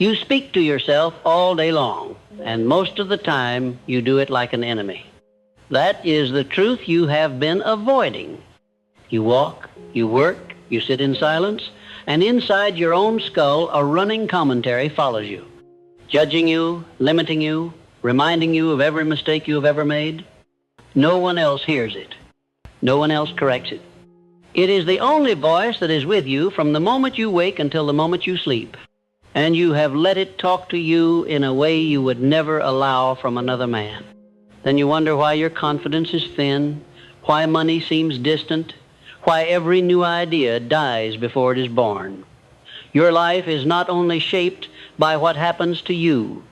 You speak to yourself all day long, and most of the time you do it like an enemy. That is the truth you have been avoiding. You walk, you work, you sit in silence, and inside your own skull a running commentary follows you, judging you, limiting you, reminding you of every mistake you have ever made. No one else hears it. No one else corrects it. It is the only voice that is with you from the moment you wake until the moment you sleep. And you have let it talk to you in a way you would never allow from another man. Then you wonder why your confidence is thin, why money seems distant, why every new idea dies before it is born. Your life is not only shaped by what happens to you,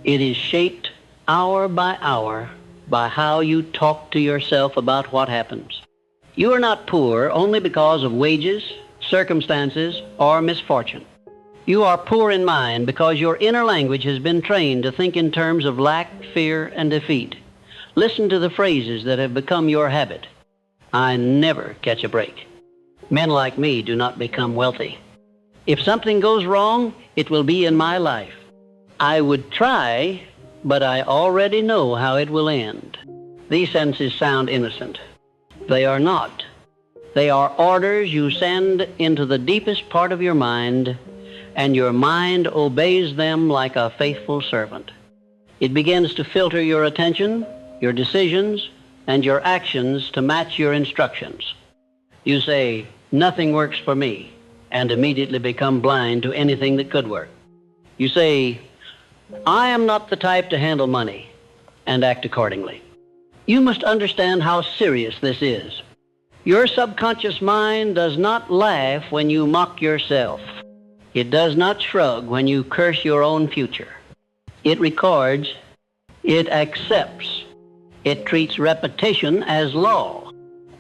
it is shaped hour by hour by how you talk to yourself about what happens. You are not poor only because of wages, circumstances, or misfortune. You are poor in mind because your inner language has been trained to think in terms of lack, fear, and defeat. Listen to the phrases that have become your habit. I never catch a break. Men like me do not become wealthy. If something goes wrong, it will be in my life. I would try, but I already know how it will end. These sentences sound innocent. They are not. They are orders you send into the deepest part of your mind, and your mind obeys them like a faithful servant. It begins to filter your attention, your decisions, and your actions to match your instructions. You say, nothing works for me, and immediately become blind to anything that could work. You say, I am not the type to handle money, and act accordingly. You must understand how serious this is. Your subconscious mind does not laugh when you mock yourself. It does not shrug when you curse your own future. It records, it accepts, it treats repetition as law.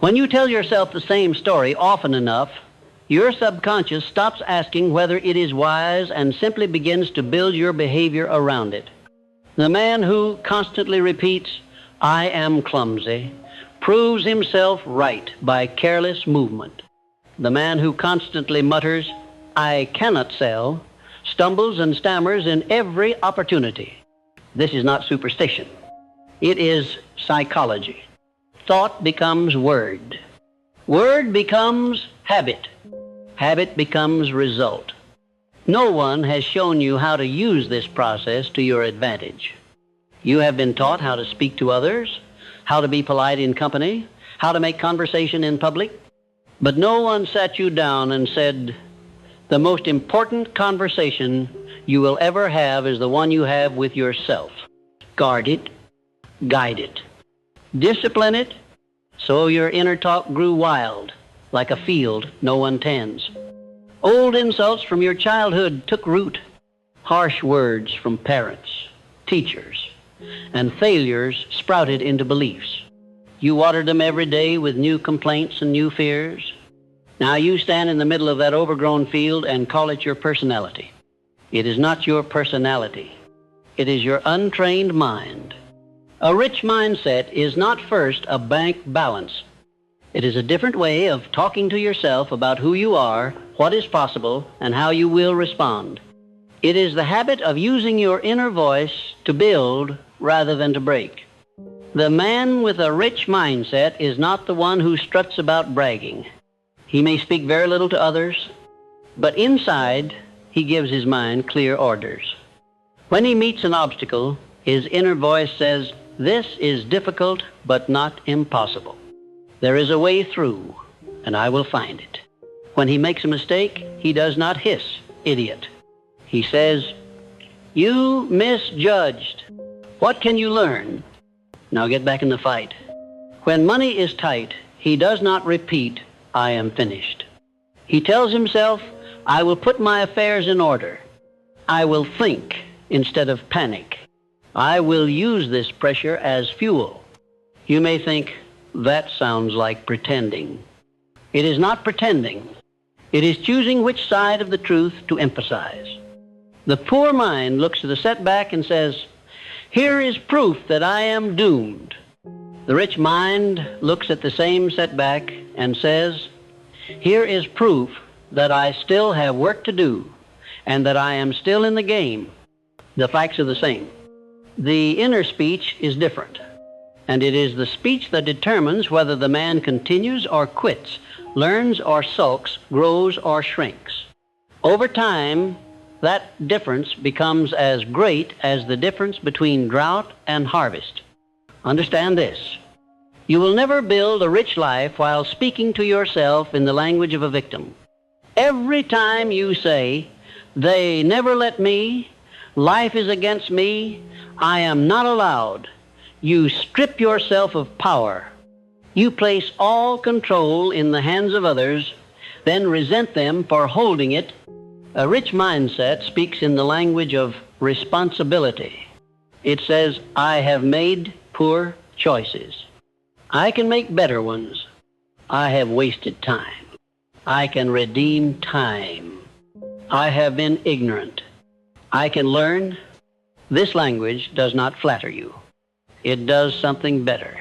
When you tell yourself the same story often enough, your subconscious stops asking whether it is wise and simply begins to build your behavior around it. The man who constantly repeats, I am clumsy, proves himself right by careless movement. The man who constantly mutters, I cannot sell, stumbles and stammers in every opportunity. This is not superstition. It is psychology. Thought becomes word. Word becomes habit. Habit becomes result. No one has shown you how to use this process to your advantage. You have been taught how to speak to others, how to be polite in company, how to make conversation in public, but no one sat you down and said, the most important conversation you will ever have is the one you have with yourself. Guard it, guide it, discipline it, so your inner talk grew wild, like a field no one tends. Old insults from your childhood took root, harsh words from parents, teachers, and failures sprouted into beliefs. You watered them every day with new complaints and new fears. Now you stand in the middle of that overgrown field and call it your personality. It is not your personality. It is your untrained mind. A rich mindset is not first a bank balance. It is a different way of talking to yourself about who you are, what is possible, and how you will respond. It is the habit of using your inner voice to build rather than to break. The man with a rich mindset is not the one who struts about bragging. He may speak very little to others, but inside he gives his mind clear orders. When he meets an obstacle, his inner voice says, this is difficult but not impossible. There is a way through, and I will find it. When he makes a mistake, he does not hiss, idiot. He says, you misjudged. What can you learn? Now get back in the fight. When money is tight, he does not repeat, I am finished. He tells himself, I will put my affairs in order. I will think instead of panic. I will use this pressure as fuel. You may think, that sounds like pretending. It is not pretending. It is choosing which side of the truth to emphasize. The poor mind looks at the setback and says, here is proof that I am doomed. The rich mind looks at the same setback and says, here is proof that I still have work to do, and that I am still in the game. The facts are the same. The inner speech is different, and it is the speech that determines whether the man continues or quits, learns or sulks, grows or shrinks. Over time, that difference becomes as great as the difference between drought and harvest. Understand this. You will never build a rich life while speaking to yourself in the language of a victim. Every time you say, "They never let me," "Life is against me," "I am not allowed," you strip yourself of power. You place all control in the hands of others, then resent them for holding it. A rich mindset speaks in the language of responsibility. It says, "I have made poor choices. I can make better ones. I have wasted time. I can redeem time. I have been ignorant. I can learn." This language does not flatter you. It does something better.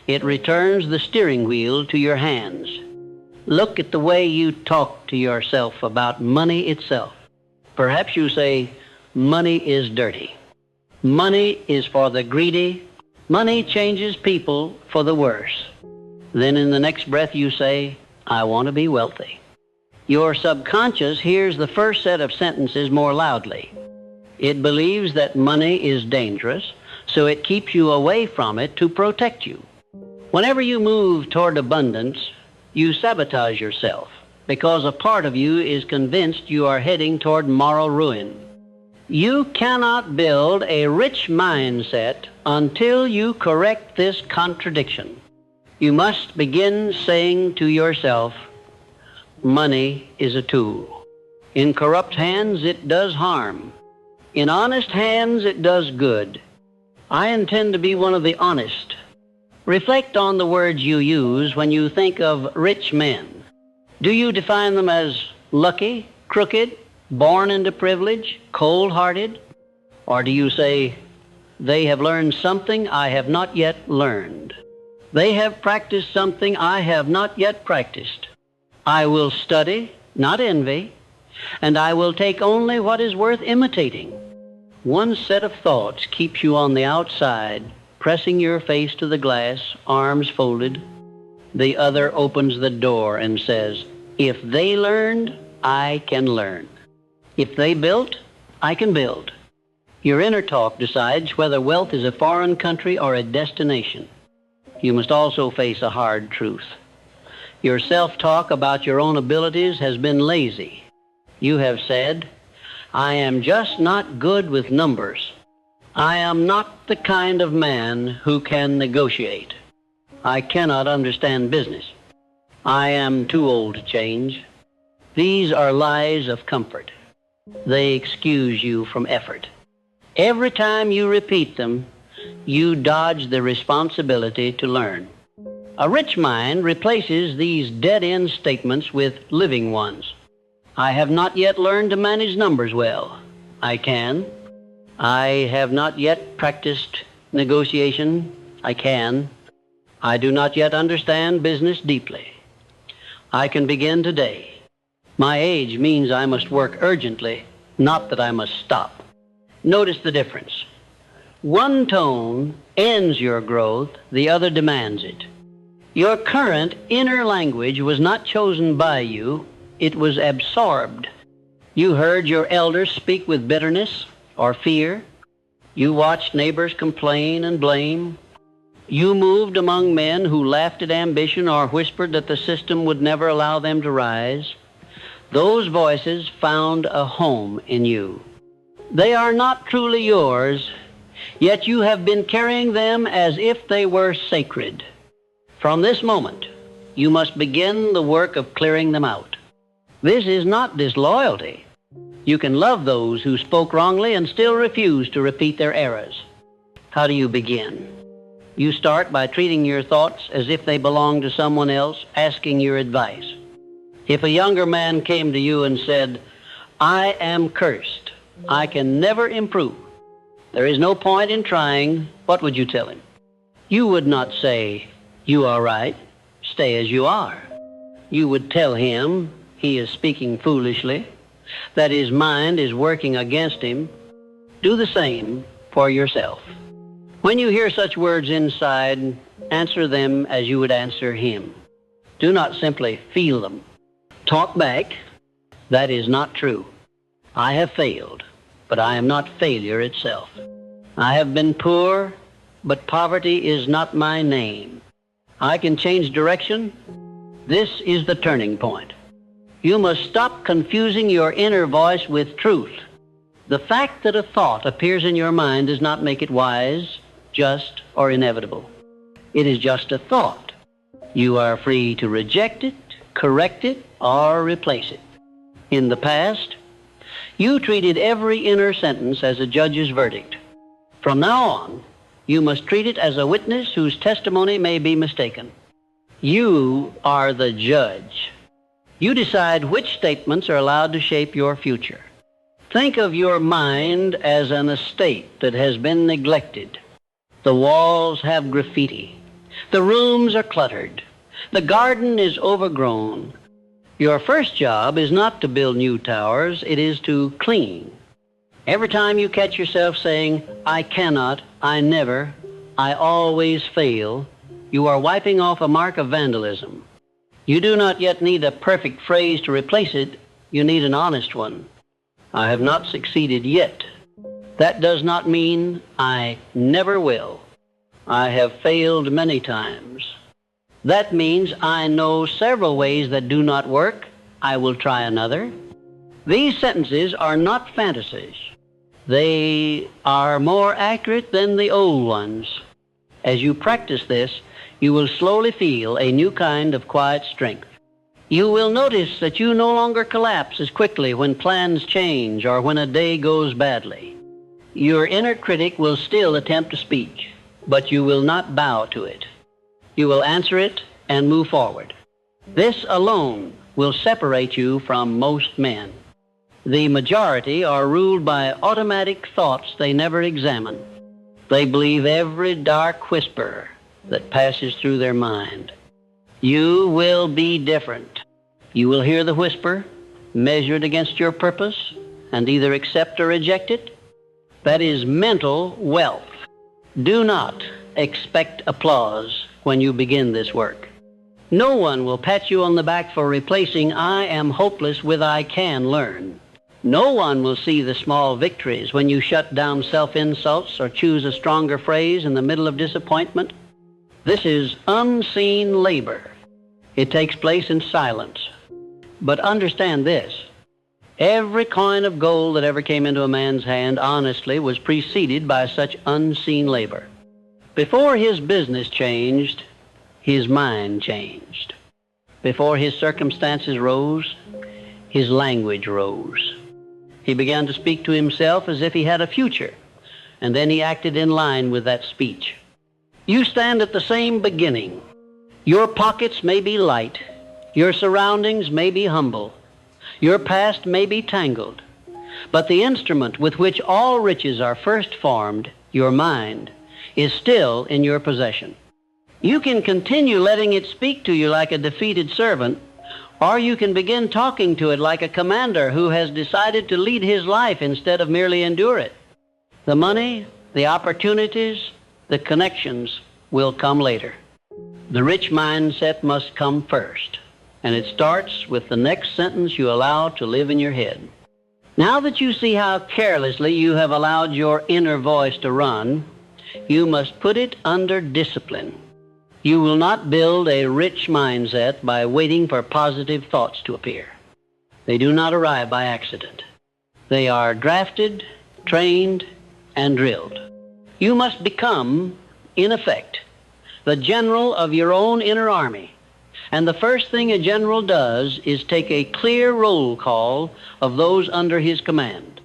It returns the steering wheel to your hands. Look at the way you talk to yourself about money itself. Perhaps you say, "Money is dirty. Money is for the greedy. Money changes people for the worse." Then in the next breath you say, "I want to be wealthy." Your subconscious hears the first set of sentences more loudly. It believes that money is dangerous, so it keeps you away from it to protect you. Whenever you move toward abundance, you sabotage yourself because a part of you is convinced you are heading toward moral ruin. You cannot build a rich mindset until you correct this contradiction. You must begin saying to yourself, "Money is a tool. In corrupt hands, it does harm. In honest hands, it does good. I intend to be one of the honest." Reflect on the words you use when you think of rich men. Do you define them as lucky, crooked, born into privilege, cold-hearted? Or do you say, "They have learned something I have not yet learned. They have practiced something I have not yet practiced. I will study, not envy, and I will take only what is worth imitating." One set of thoughts keeps you on the outside, pressing your face to the glass, arms folded. The other opens the door and says, "If they learned, I can learn. If they built, I can build." Your inner talk decides whether wealth is a foreign country or a destination. You must also face a hard truth. Your self-talk about your own abilities has been lazy. You have said, "I am just not good with numbers. I am not the kind of man who can negotiate. I cannot understand business. I am too old to change." These are lies of comfort. They excuse you from effort. Every time you repeat them, you dodge the responsibility to learn. A rich mind replaces these dead-end statements with living ones. "I have not yet learned to manage numbers well. I can. I have not yet practiced negotiation. I can. I do not yet understand business deeply. I can begin today. My age means I must work urgently, not that I must stop." Notice the difference. One tone ends your growth, the other demands it. Your current inner language was not chosen by you, it was absorbed. You heard your elders speak with bitterness or fear. You watched neighbors complain and blame. You moved among men who laughed at ambition or whispered that the system would never allow them to rise. Those voices found a home in you. They are not truly yours, yet you have been carrying them as if they were sacred. From this moment, you must begin the work of clearing them out. This is not disloyalty. You can love those who spoke wrongly and still refuse to repeat their errors. How do you begin? You start by treating your thoughts as if they belong to someone else, asking your advice. If a younger man came to you and said, "I am cursed. I can never improve. There is no point in trying," what would you tell him? You would not say, "You are right. Stay as you are." You would tell him he is speaking foolishly. that his mind is working against him, do the same for yourself. When you hear such words inside, answer them as you would answer him. Do not simply feel them. Talk back, that is not true. I have failed, but I am not failure itself. I have been poor, but poverty is not my name. I can change direction. This is the turning point. You must stop confusing your inner voice with truth. The fact that a thought appears in your mind does not make it wise, just, or inevitable. It is just a thought. You are free to reject it, correct it, or replace it. In the past, you treated every inner sentence as a judge's verdict. From now on, you must treat it as a witness whose testimony may be mistaken. You are the judge. You decide which statements are allowed to shape your future. Think of your mind as an estate that has been neglected. The walls have graffiti. The rooms are cluttered. The garden is overgrown. Your first job is not to build new towers, it is to clean. Every time you catch yourself saying, I cannot, I never, I always fail, you are wiping off a mark of vandalism. You do not yet need a perfect phrase to replace it, you need an honest one. I have not succeeded yet. That does not mean I never will. I have failed many times. That means I know several ways that do not work. I will try another. These sentences are not fantasies. They are more accurate than the old ones. As you practice this, you will slowly feel a new kind of quiet strength. You will notice that you no longer collapse as quickly when plans change or when a day goes badly. Your inner critic will still attempt to speak, but you will not bow to it. You will answer it and move forward. This alone will separate you from most men. The majority are ruled by automatic thoughts they never examine. They believe every dark whisper that passes through their mind. You will be different. You will hear the whisper, measure it against your purpose, and either accept or reject it. That is mental wealth. Do not expect applause when you begin this work. No one will pat you on the back for replacing I am hopeless with I can learn. No one will see the small victories when you shut down self-insults or choose a stronger phrase in the middle of disappointment. This is unseen labor. It takes place in silence. But understand this. Every coin of gold that ever came into a man's hand honestly was preceded by such unseen labor. Before his business changed, his mind changed. Before his circumstances rose, his language rose. He began to speak to himself as if he had a future, and then he acted in line with that speech. You stand at the same beginning. Your pockets may be light. Your surroundings may be humble. Your past may be tangled. But the instrument with which all riches are first formed, your mind, is still in your possession. You can continue letting it speak to you like a defeated servant, or you can begin talking to it like a commander who has decided to lead his life instead of merely endure it. The money, the opportunities, the connections will come later. The rich mindset must come first, and it starts with the next sentence you allow to live in your head. Now that you see how carelessly you have allowed your inner voice to run, you must put it under discipline. You will not build a rich mindset by waiting for positive thoughts to appear. They do not arrive by accident. They are drafted, trained, and drilled. You must become, in effect, the general of your own inner army. And the first thing a general does is take a clear roll call of those under his command.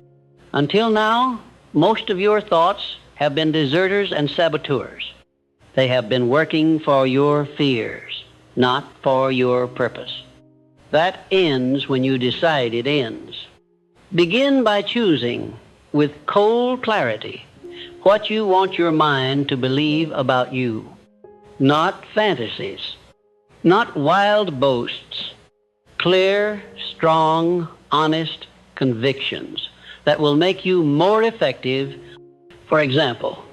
Until now, most of your thoughts have been deserters and saboteurs. They have been working for your fears, not for your purpose. That ends when you decide it ends. Begin by choosing, with cold clarity, what you want your mind to believe about you. Not fantasies, not wild boasts. Clear, strong, honest, convictions that will make you more effective. For example,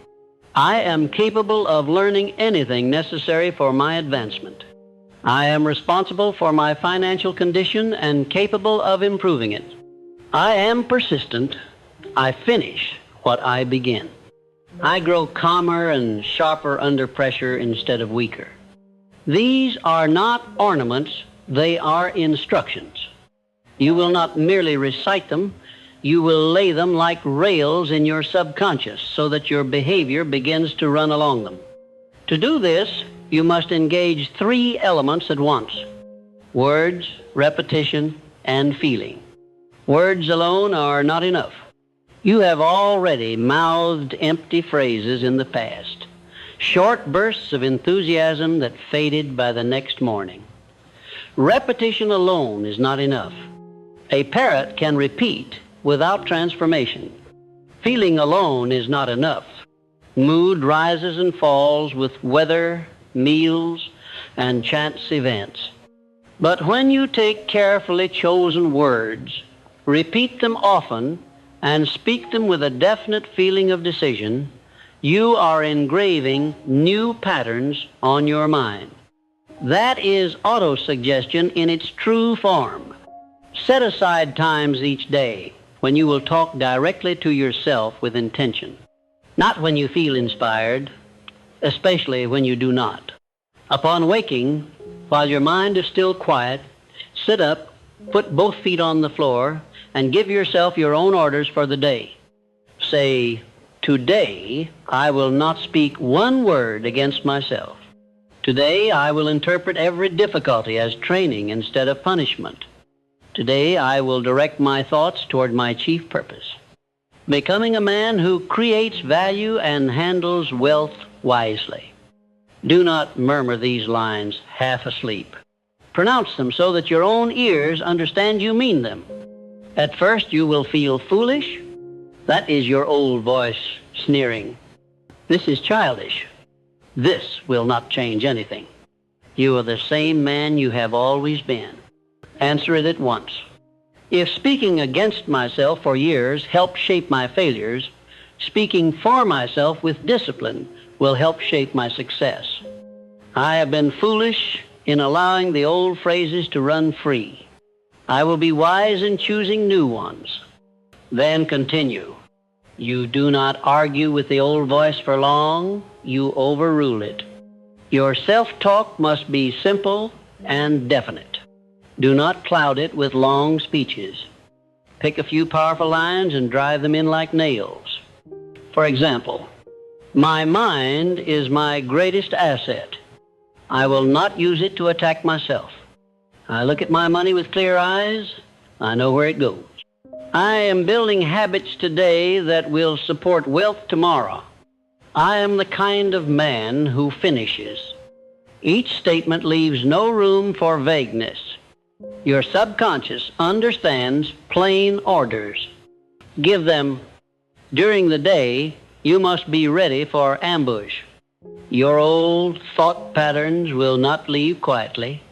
I am capable of learning anything necessary for my advancement. I am responsible for my financial condition and capable of improving it. I am persistent. I finish what I begin. I grow calmer and sharper under pressure instead of weaker. These are not ornaments, they are instructions. You will not merely recite them, you will lay them like rails in your subconscious so that your behavior begins to run along them. To do this, you must engage three elements at once: words, repetition, and feeling. Words alone are not enough. You have already mouthed empty phrases in the past, short bursts of enthusiasm that faded by the next morning. Repetition alone is not enough. A parrot can repeat without transformation. Feeling alone is not enough. Mood rises and falls with weather, meals, and chance events. But when you take carefully chosen words, repeat them often, and speak them with a definite feeling of decision, you are engraving new patterns on your mind. That is autosuggestion in its true form. Set aside times each day when you will talk directly to yourself with intention. Not when you feel inspired, especially when you do not. Upon waking, while your mind is still quiet, sit up, put both feet on the floor, and give yourself your own orders for the day. Say, "Today I will not speak one word against myself. Today I will interpret every difficulty as training instead of punishment. Today I will direct my thoughts toward my chief purpose." Becoming a man who creates value and handles wealth wisely. Do not murmur these lines half asleep. Pronounce them so that your own ears understand you mean them. At first you will feel foolish. That is your old voice sneering. This is childish. This will not change anything. You are the same man you have always been. Answer it at once. If speaking against myself for years helped shape my failures, speaking for myself with discipline will help shape my success. I have been foolish in allowing the old phrases to run free. I will be wise in choosing new ones. Then continue. You do not argue with the old voice for long, you overrule it. Your self-talk must be simple and definite. Do not cloud it with long speeches. Pick a few powerful lines and drive them in like nails. For example, "My mind is my greatest asset. I will not use it to attack myself. I look at my money with clear eyes. I know where it goes. I am building habits today that will support wealth tomorrow. I am the kind of man who finishes." Each statement leaves no room for vagueness. Your subconscious understands plain orders. Give them. During the day, you must be ready for ambush. Your old thought patterns will not leave quietly.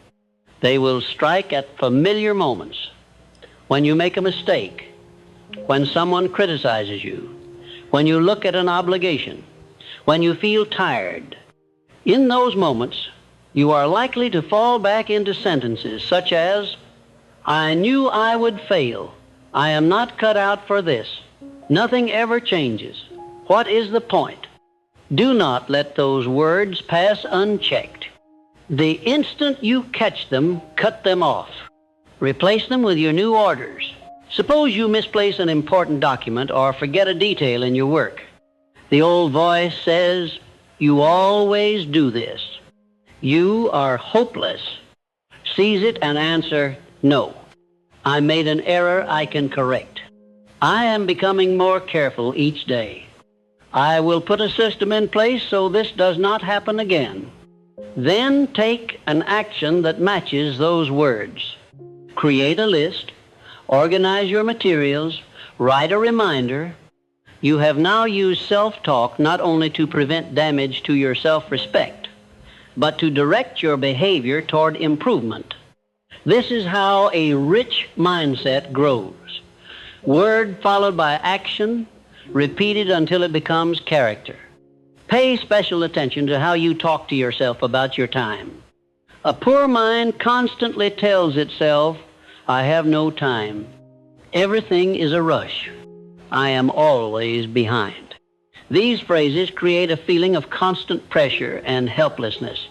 They will strike at familiar moments. When you make a mistake, when someone criticizes you, when you look at an obligation, when you feel tired. In those moments, you are likely to fall back into sentences such as, "I knew I would fail. I am not cut out for this. Nothing ever changes. What is the point?" Do not let those words pass unchecked. The instant you catch them, cut them off. Replace them with your new orders. Suppose you misplace an important document or forget a detail in your work. The old voice says, "You always do this. You are hopeless." Seize it and answer, "No. I made an error I can correct. I am becoming more careful each day. I will put a system in place so this does not happen again." Then take an action that matches those words. Create a list, organize your materials, write a reminder. You have now used self-talk not only to prevent damage to your self-respect, but to direct your behavior toward improvement. This is how a rich mindset grows. Word followed by action, repeated until it becomes character. Pay special attention to how you talk to yourself about your time. A poor mind constantly tells itself, I have no time. Everything is a rush. I am always behind. These phrases create a feeling of constant pressure and helplessness.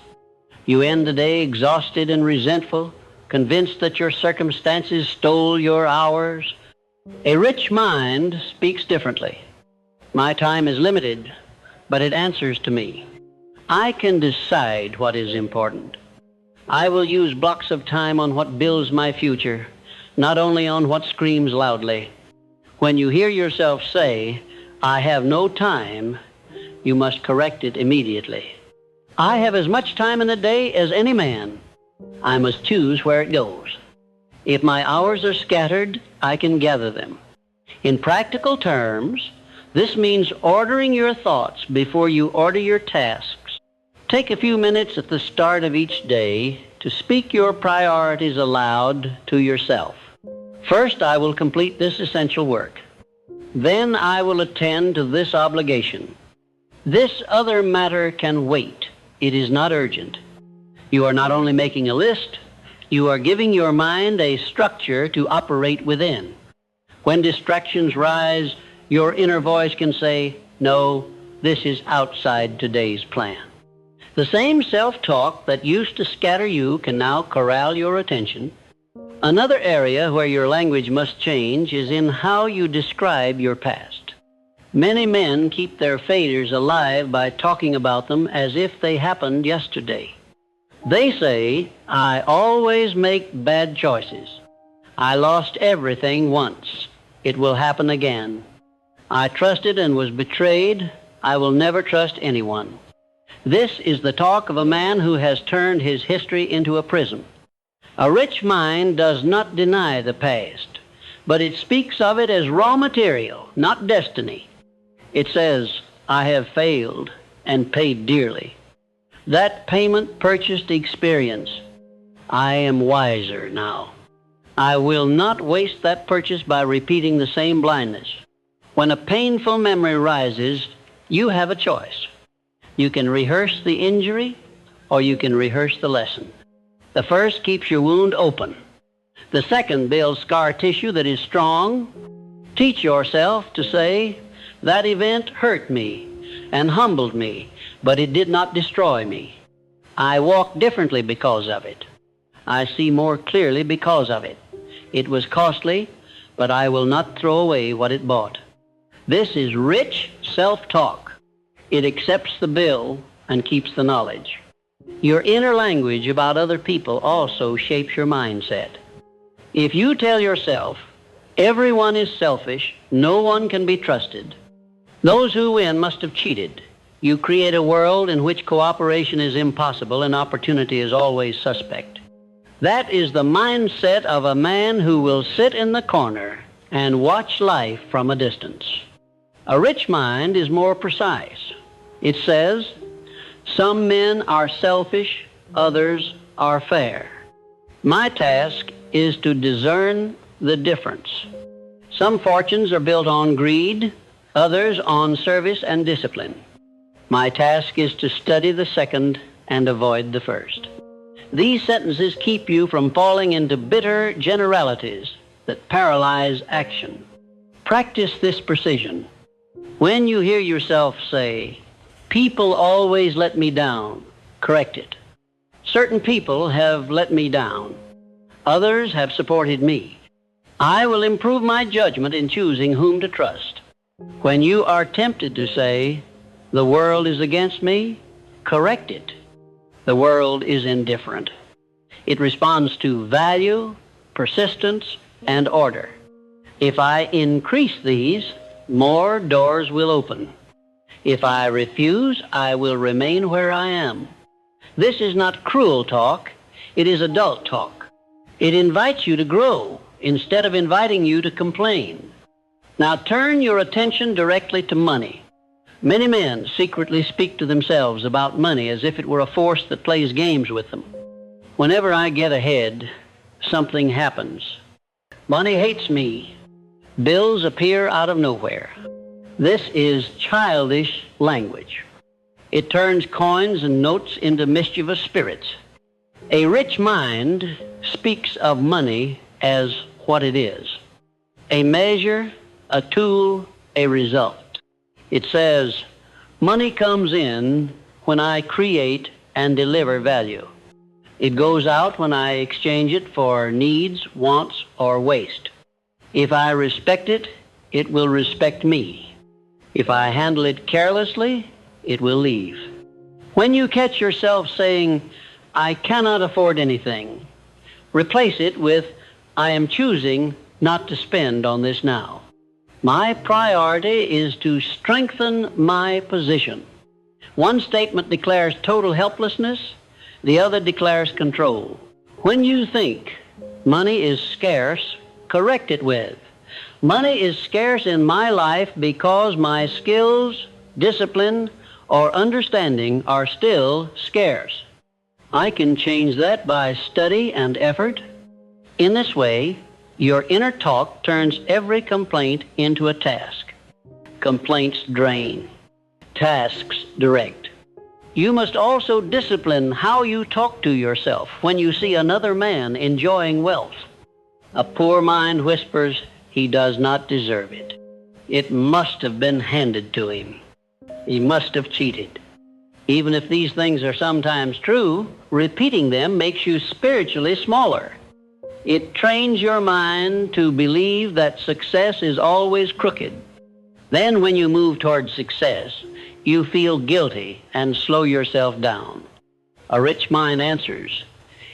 You end the day exhausted and resentful, convinced that your circumstances stole your hours. A rich mind speaks differently. My time is limited, but it answers to me. I can decide what is important. I will use blocks of time on what builds my future, not only on what screams loudly. When you hear yourself say, I have no time, you must correct it immediately. I have as much time in the day as any man. I must choose where it goes. If my hours are scattered, I can gather them. In practical terms, this means ordering your thoughts before you order your tasks. Take a few minutes at the start of each day to speak your priorities aloud to yourself. First, I will complete this essential work. Then I will attend to this obligation. This other matter can wait. It is not urgent. You are not only making a list, you are giving your mind a structure to operate within. When distractions rise, your inner voice can say, no, this is outside today's plan. The same self-talk that used to scatter you can now corral your attention. Another area where your language must change is in how you describe your past. Many men keep their failures alive by talking about them as if they happened yesterday. They say, I always make bad choices. I lost everything once. It will happen again. I trusted and was betrayed. I will never trust anyone. This is the talk of a man who has turned his history into a prison. A rich mind does not deny the past, but it speaks of it as raw material, not destiny. It says, I have failed and paid dearly. That payment purchased experience. I am wiser now. I will not waste that purchase by repeating the same blindness. When a painful memory rises, you have a choice. You can rehearse the injury, or you can rehearse the lesson. The first keeps your wound open. The second builds scar tissue that is strong. Teach yourself to say, that event hurt me and humbled me, but it did not destroy me. I walk differently because of it. I see more clearly because of it. It was costly, but I will not throw away what it bought. This is rich self-talk. It accepts the bill and keeps the knowledge. Your inner language about other people also shapes your mindset. If you tell yourself, everyone is selfish, no one can be trusted, those who win must have cheated, you create a world in which cooperation is impossible and opportunity is always suspect. That is the mindset of a man who will sit in the corner and watch life from a distance. A rich mind is more precise. It says, some men are selfish, others are fair. My task is to discern the difference. Some fortunes are built on greed, others on service and discipline. My task is to study the second and avoid the first. These sentences keep you from falling into bitter generalities that paralyze action. Practice this precision. When you hear yourself say, people always let me down, correct it. Certain people have let me down. Others have supported me. I will improve my judgment in choosing whom to trust. When you are tempted to say, the world is against me, correct it. The world is indifferent. It responds to value, persistence, and order. If I increase these, more doors will open. If I refuse, I will remain where I am. This is not cruel talk. It is adult talk. It invites you to grow instead of inviting you to complain. Now turn your attention directly to money. Many men secretly speak to themselves about money as if it were a force that plays games with them. Whenever I get ahead, something happens. Money hates me. Bills appear out of nowhere. This is childish language. It turns coins and notes into mischievous spirits. A rich mind speaks of money as what it is: a measure, a tool, a result. It says, money comes in when I create and deliver value. It goes out when I exchange it for needs, wants, or waste. If I respect it, it will respect me. If I handle it carelessly, it will leave. When you catch yourself saying, I cannot afford anything, replace it with, I am choosing not to spend on this now. My priority is to strengthen my position. One statement declares total helplessness, the other declares control. When you think money is scarce, correct it with, money is scarce in my life because my skills, discipline, or understanding are still scarce. I can change that by study and effort. In this way, your inner talk turns every complaint into a task. Complaints drain. Tasks direct. You must also discipline how you talk to yourself when you see another man enjoying wealth. A poor mind whispers he does not deserve it. It must have been handed to him. He must have cheated. Even if these things are sometimes true, repeating them makes you spiritually smaller. It trains your mind to believe that success is always crooked. Then when you move toward success, you feel guilty and slow yourself down. A rich mind answers,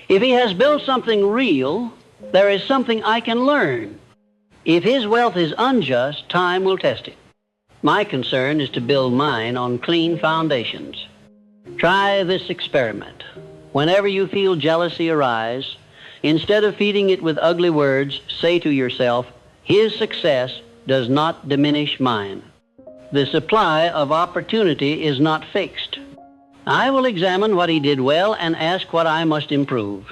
if he has built something real, there is something I can learn. If his wealth is unjust, time will test it. My concern is to build mine on clean foundations. Try this experiment. Whenever you feel jealousy arise, instead of feeding it with ugly words, say to yourself, his success does not diminish mine. The supply of opportunity is not fixed. I will examine what he did well and ask what I must improve.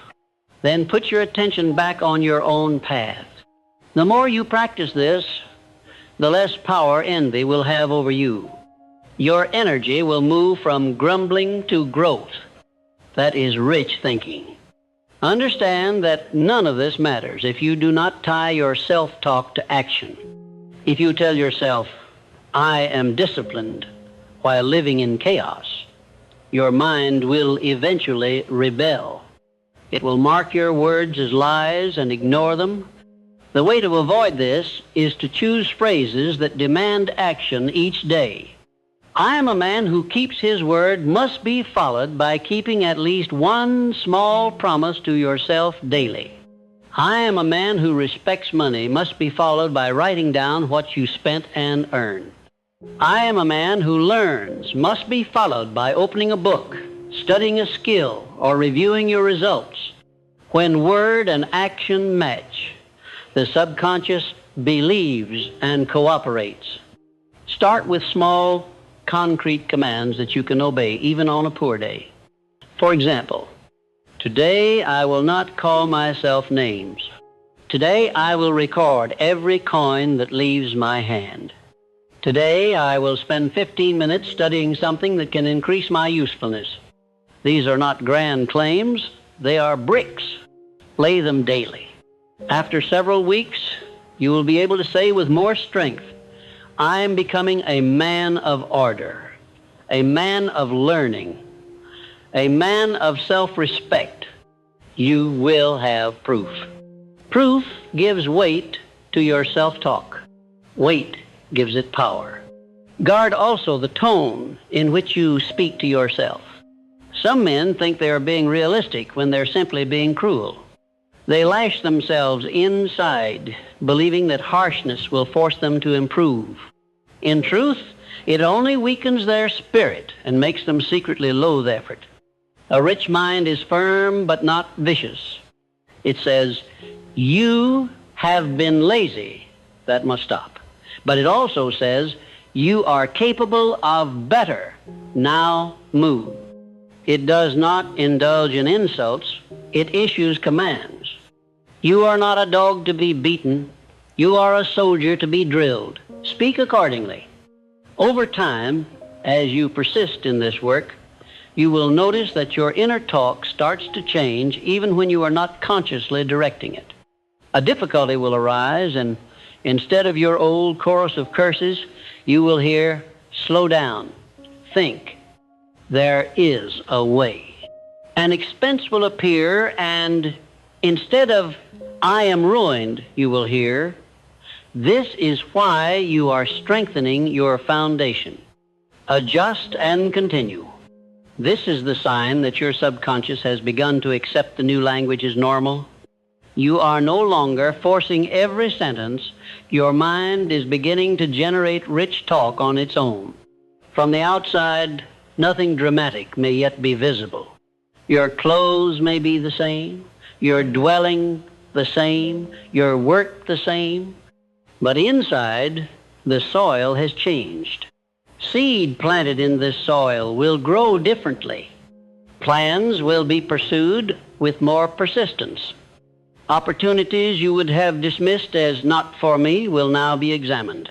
Then put your attention back on your own path. The more you practice this, the less power envy will have over you. Your energy will move from grumbling to growth. That is rich thinking. Understand that none of this matters if you do not tie your self-talk to action. If you tell yourself, I am disciplined while living in chaos, your mind will eventually rebel. It will mark your words as lies and ignore them. The way to avoid this is to choose phrases that demand action each day. I am a man who keeps his word must be followed by keeping at least one small promise to yourself daily. I am a man who respects money must be followed by writing down what you spent and earned. I am a man who learns must be followed by opening a book, studying a skill, or reviewing your results. When word and action match, the subconscious believes and cooperates. Start with small, concrete commands that you can obey even on a poor day. For example, today I will not call myself names. Today I will record every coin that leaves my hand. Today I will spend 15 minutes studying something that can increase my usefulness. These are not grand claims, they are bricks. Lay them daily. After several weeks, you will be able to say with more strength, I am becoming a man of order, a man of learning, a man of self-respect. You will have proof. Proof gives weight to your self-talk. Weight gives it power. Guard also the tone in which you speak to yourself. Some men think they are being realistic when they're simply being cruel. They lash themselves inside, believing that harshness will force them to improve. In truth, it only weakens their spirit and makes them secretly loathe effort. A rich mind is firm but not vicious. It says, you have been lazy. That must stop. But it also says, you are capable of better. Now move. It does not indulge in insults. It issues commands. You are not a dog to be beaten. You are a soldier to be drilled. Speak accordingly. Over time, as you persist in this work, you will notice that your inner talk starts to change even when you are not consciously directing it. A difficulty will arise, and instead of your old chorus of curses, you will hear, slow down, think, there is a way. An expense will appear, and instead of, I am ruined, you will hear, this is why you are strengthening your foundation. Adjust and continue. This is the sign that your subconscious has begun to accept the new language as normal. You are no longer forcing every sentence. Your mind is beginning to generate rich talk on its own. From the outside, nothing dramatic may yet be visible. Your clothes may be the same, your dwelling the same, your work the same, but inside, the soil has changed. Seed planted in this soil will grow differently. Plans will be pursued with more persistence. Opportunities you would have dismissed as not for me will now be examined.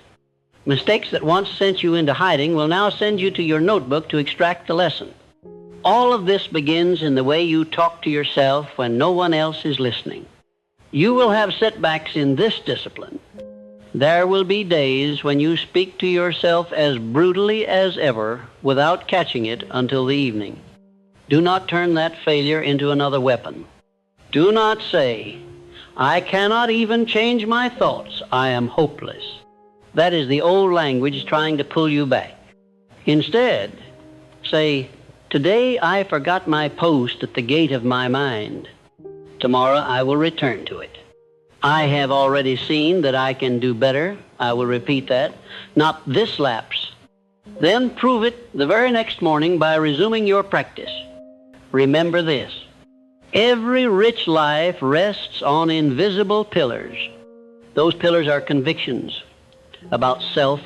Mistakes that once sent you into hiding will now send you to your notebook to extract the lesson. All of this begins in the way you talk to yourself when no one else is listening. You will have setbacks in this discipline. There will be days when you speak to yourself as brutally as ever without catching it until the evening. Do not turn that failure into another weapon. Do not say, I cannot even change my thoughts. I am hopeless. That is the old language trying to pull you back. Instead, say, today I forgot my post at the gate of my mind. Tomorrow I will return to it. I have already seen that I can do better. I will repeat that. Not this lapse. Then prove it the very next morning by resuming your practice. Remember this. Every rich life rests on invisible pillars. Those pillars are convictions about self,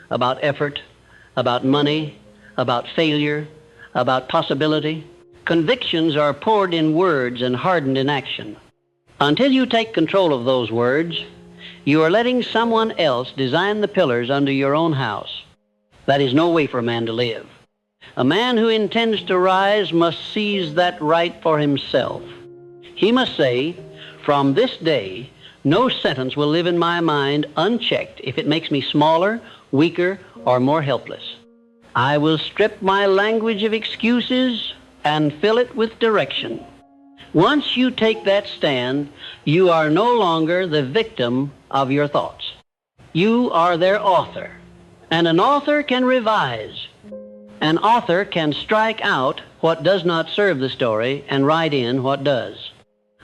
about effort, about money, about failure, about possibility. Convictions are poured in words and hardened in action. Until you take control of those words, you are letting someone else design the pillars under your own house. That is no way for a man to live. A man who intends to rise must seize that right for himself. He must say, from this day, no sentence will live in my mind unchecked if it makes me smaller, weaker, or more helpless. I will strip my language of excuses and fill it with direction. Once you take that stand, you are no longer the victim of your thoughts. You are their author, and an author can revise. An author can strike out what does not serve the story and write in what does.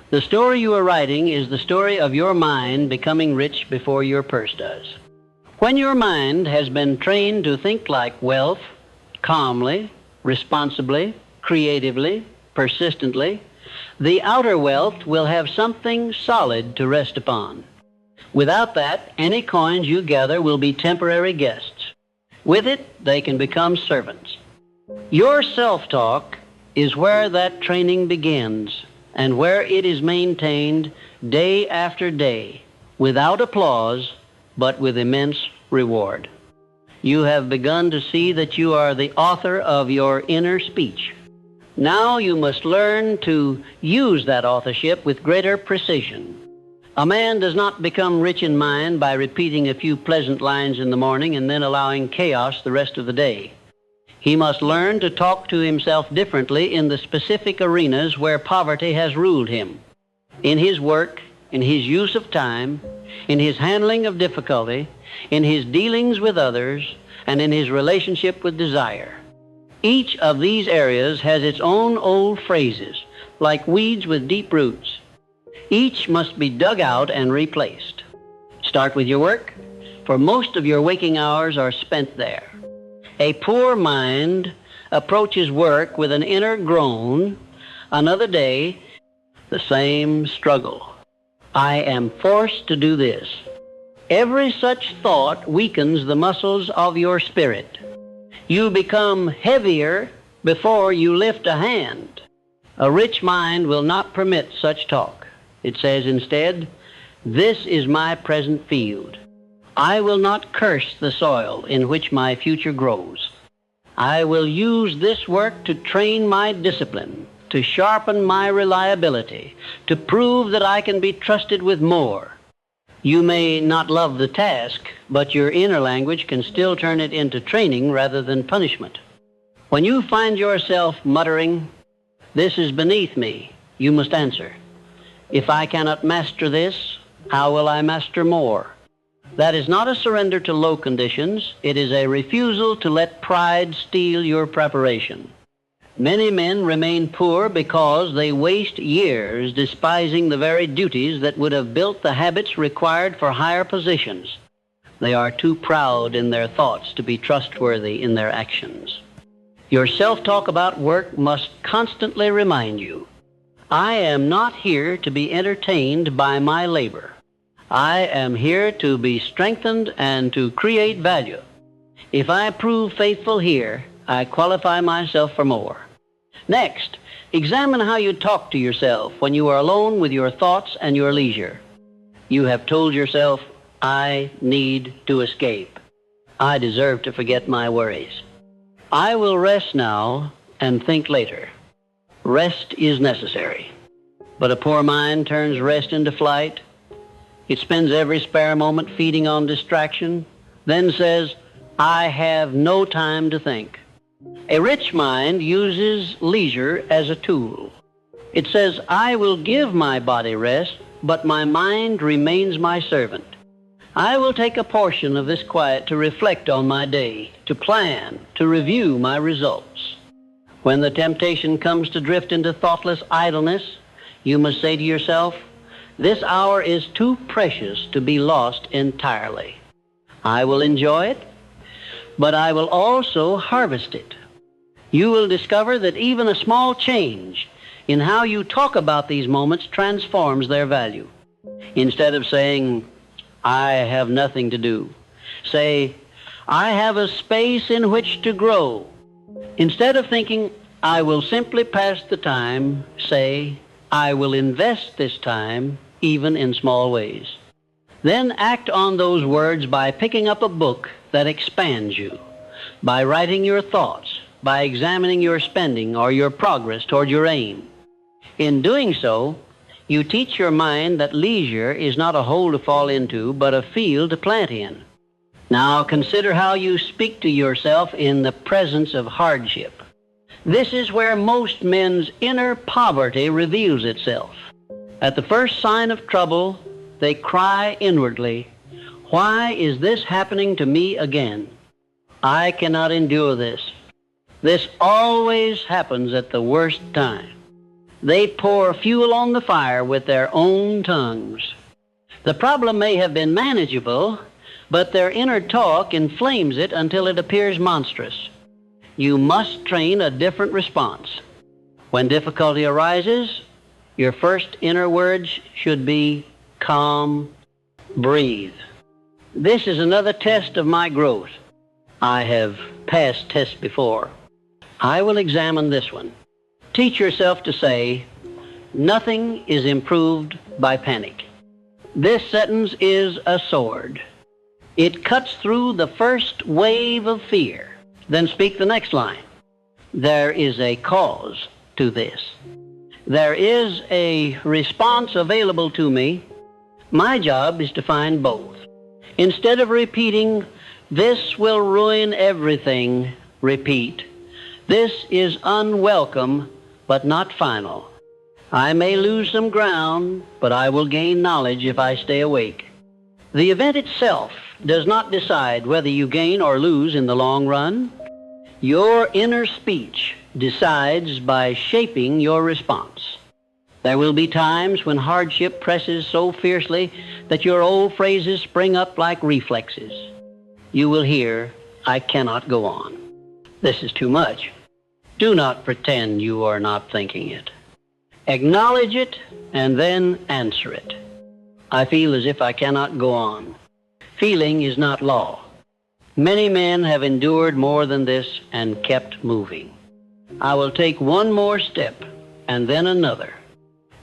The story you are writing is the story of your mind becoming rich before your purse does. When your mind has been trained to think like wealth, calmly, responsibly, creatively, persistently, the outer wealth will have something solid to rest upon. Without that, any coins you gather will be temporary guests. With it, they can become servants. Your self-talk is where that training begins and where it is maintained day after day, without applause, but with immense reward. You have begun to see that you are the author of your inner speech. Now you must learn to use that authorship with greater precision. A man does not become rich in mind by repeating a few pleasant lines in the morning and then allowing chaos the rest of the day. He must learn to talk to himself differently in the specific arenas where poverty has ruled him. In his work, in his use of time, in his handling of difficulty, in his dealings with others, and in his relationship with desire. Each of these areas has its own old phrases, like weeds with deep roots. Each must be dug out and replaced. Start with your work, for most of your waking hours are spent there. A poor mind approaches work with an inner groan. Another day, the same struggle. I am forced to do this. Every such thought weakens the muscles of your spirit. You become heavier before you lift a hand. A rich mind will not permit such talk. It says instead, This is my present field. I will not curse the soil in which my future grows. I will use this work to train my discipline, to sharpen my reliability, to prove that I can be trusted with more. You may not love the task, but your inner language can still turn it into training rather than punishment. When you find yourself muttering, "This is beneath me," you must answer, "If I cannot master this, how will I master more?" That is not a surrender to low conditions. It is a refusal to let pride steal your preparation. Many men remain poor because they waste years despising the very duties that would have built the habits required for higher positions. They are too proud in their thoughts to be trustworthy in their actions. Your self-talk about work must constantly remind you, I am not here to be entertained by my labor. I am here to be strengthened and to create value. If I prove faithful here, I qualify myself for more. Next, examine how you talk to yourself when you are alone with your thoughts and your leisure. You have told yourself, I need to escape. I deserve to forget my worries. I will rest now and think later. Rest is necessary. But a poor mind turns rest into flight. It spends every spare moment feeding on distraction, then says, I have no time to think. A rich mind uses leisure as a tool. It says, I will give my body rest, but my mind remains my servant. I will take a portion of this quiet to reflect on my day, to plan, to review my results. When the temptation comes to drift into thoughtless idleness, you must say to yourself, this hour is too precious to be lost entirely. I will enjoy it, but I will also harvest it. You will discover that even a small change in how you talk about these moments transforms their value. Instead of saying, I have nothing to do, say, I have a space in which to grow. Instead of thinking, I will simply pass the time, say, I will invest this time, even in small ways. Then act on those words by picking up a book that expands you, by writing your thoughts, by examining your spending or your progress toward your aim. In doing so, you teach your mind that leisure is not a hole to fall into, but a field to plant in. Now consider how you speak to yourself in the presence of hardship. This is where most men's inner poverty reveals itself. At the first sign of trouble, they cry inwardly, why is this happening to me again? I cannot endure this. This always happens at the worst time. They pour fuel on the fire with their own tongues. The problem may have been manageable, but their inner talk inflames it until it appears monstrous. You must train a different response. When difficulty arises, your first inner words should be calm, breathe. This is another test of my growth. I have passed tests before. I will examine this one. Teach yourself to say, nothing is improved by panic. This sentence is a sword. It cuts through the first wave of fear. Then speak the next line. There is a cause to this. There is a response available to me. My job is to find both. Instead of repeating, this will ruin everything, repeat, this is unwelcome, but not final. I may lose some ground, but I will gain knowledge if I stay awake. The event itself does not decide whether you gain or lose in the long run. Your inner speech decides by shaping your response. There will be times when hardship presses so fiercely that your old phrases spring up like reflexes. You will hear, I cannot go on. This is too much. Do not pretend you are not thinking it. Acknowledge it and then answer it. I feel as if I cannot go on. Feeling is not law. Many men have endured more than this and kept moving. I will take one more step and then another.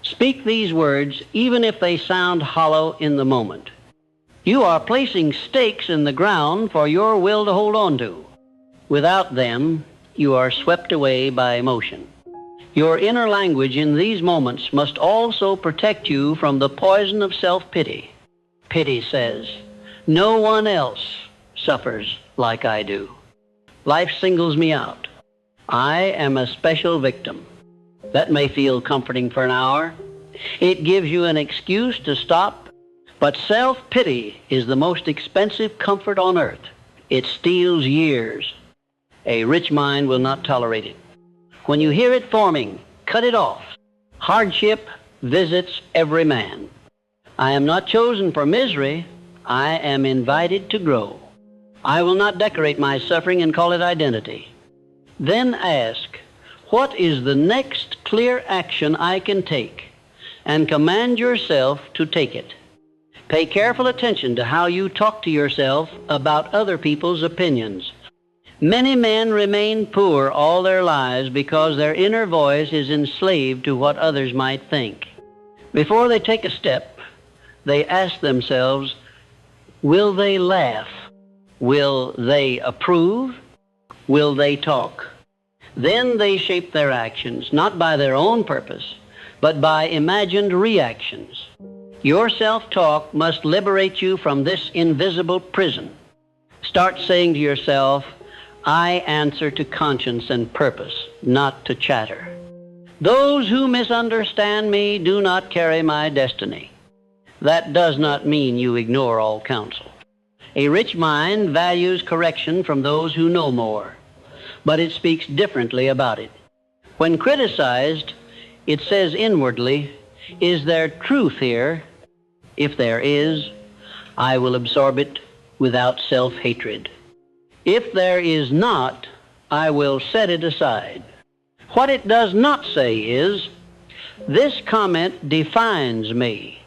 Speak these words even if they sound hollow in the moment. You are placing stakes in the ground for your will to hold on to. Without them, you are swept away by emotion. Your inner language in these moments must also protect you from the poison of self-pity. Pity says, "No one else suffers like I do. Life singles me out. I am a special victim." That may feel comforting for an hour. It gives you an excuse to stop. But self-pity is the most expensive comfort on earth. It steals years. A rich mind will not tolerate it. When you hear it forming, cut it off. Hardship visits every man. I am not chosen for misery. I am invited to grow. I will not decorate my suffering and call it identity. Then ask, what is the next clear action I can take? And command yourself to take it. Pay careful attention to how you talk to yourself about other people's opinions. Many men remain poor all their lives because their inner voice is enslaved to what others might think. Before they take a step, they ask themselves, will they laugh? Will they approve? Will they talk? Then they shape their actions, not by their own purpose, but by imagined reactions. Your self-talk must liberate you from this invisible prison. Start saying to yourself, I answer to conscience and purpose, not to chatter. Those who misunderstand me do not carry my destiny. That does not mean you ignore all counsel. A rich mind values correction from those who know more, but it speaks differently about it. When criticized, it says inwardly, is there truth here? If there is, I will absorb it without self-hatred. If there is not, I will set it aside. What it does not say is, this comment defines me.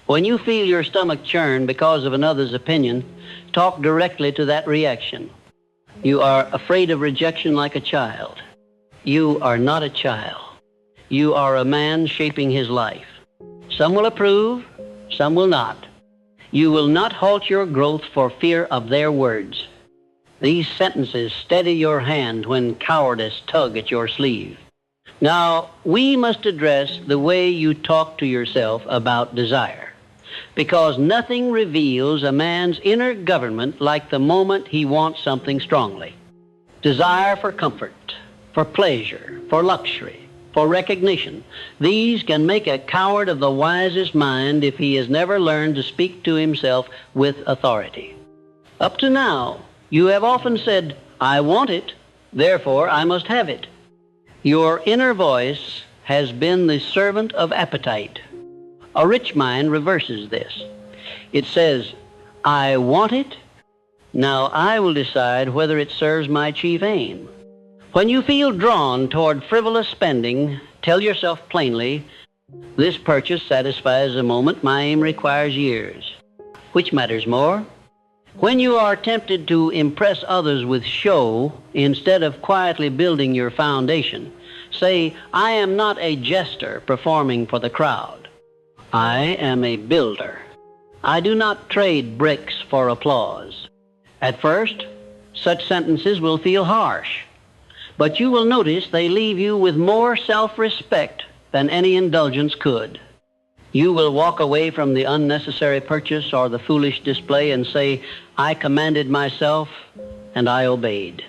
When you feel your stomach churn because of another's opinion, talk directly to that reaction. You are afraid of rejection like a child. You are not a child. You are a man shaping his life. Some will approve, some will not. You will not halt your growth for fear of their words. These sentences steady your hand when cowardice tug at your sleeve. Now, we must address the way you talk to yourself about desire, because nothing reveals a man's inner government like the moment he wants something strongly. Desire for comfort, for pleasure, for luxury, for recognition. These can make a coward of the wisest mind if he has never learned to speak to himself with authority. Up to now, you have often said, I want it, therefore I must have it. Your inner voice has been the servant of appetite. A rich mind reverses this. It says, I want it, now I will decide whether it serves my chief aim. When you feel drawn toward frivolous spending, tell yourself plainly, this purchase satisfies a moment, my aim requires years. Which matters more? When you are tempted to impress others with show instead of quietly building your foundation, say, I am not a jester performing for the crowd. I am a builder. I do not trade bricks for applause. At first, such sentences will feel harsh, but you will notice they leave you with more self-respect than any indulgence could. You will walk away from the unnecessary purchase or the foolish display and say, I commanded myself and I obeyed.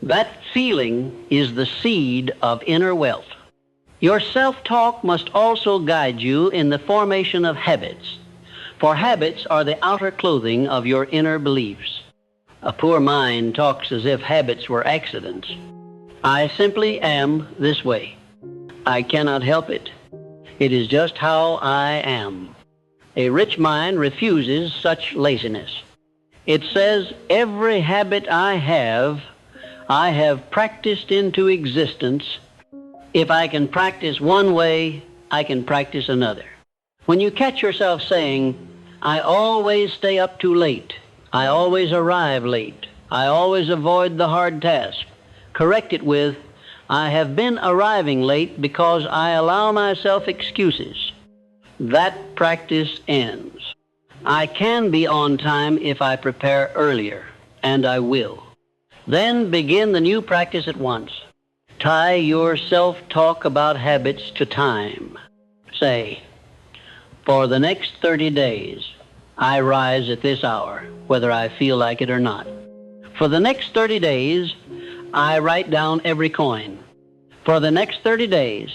That feeling is the seed of inner wealth. Your self-talk must also guide you in the formation of habits, for habits are the outer clothing of your inner beliefs. A poor mind talks as if habits were accidents. I simply am this way. I cannot help it. It is just how I am. A rich mind refuses such laziness. It says, every habit I have practiced into existence. If I can practice one way, I can practice another. When you catch yourself saying, I always stay up too late, I always arrive late, I always avoid the hard task, correct it with, I have been arriving late because I allow myself excuses. That practice ends. I can be on time if I prepare earlier, and I will. Then begin the new practice at once. Tie your self-talk about habits to time. Say, for the next 30 days, I rise at this hour, whether I feel like it or not. For the next 30 days, I write down every coin. For the next 30 days,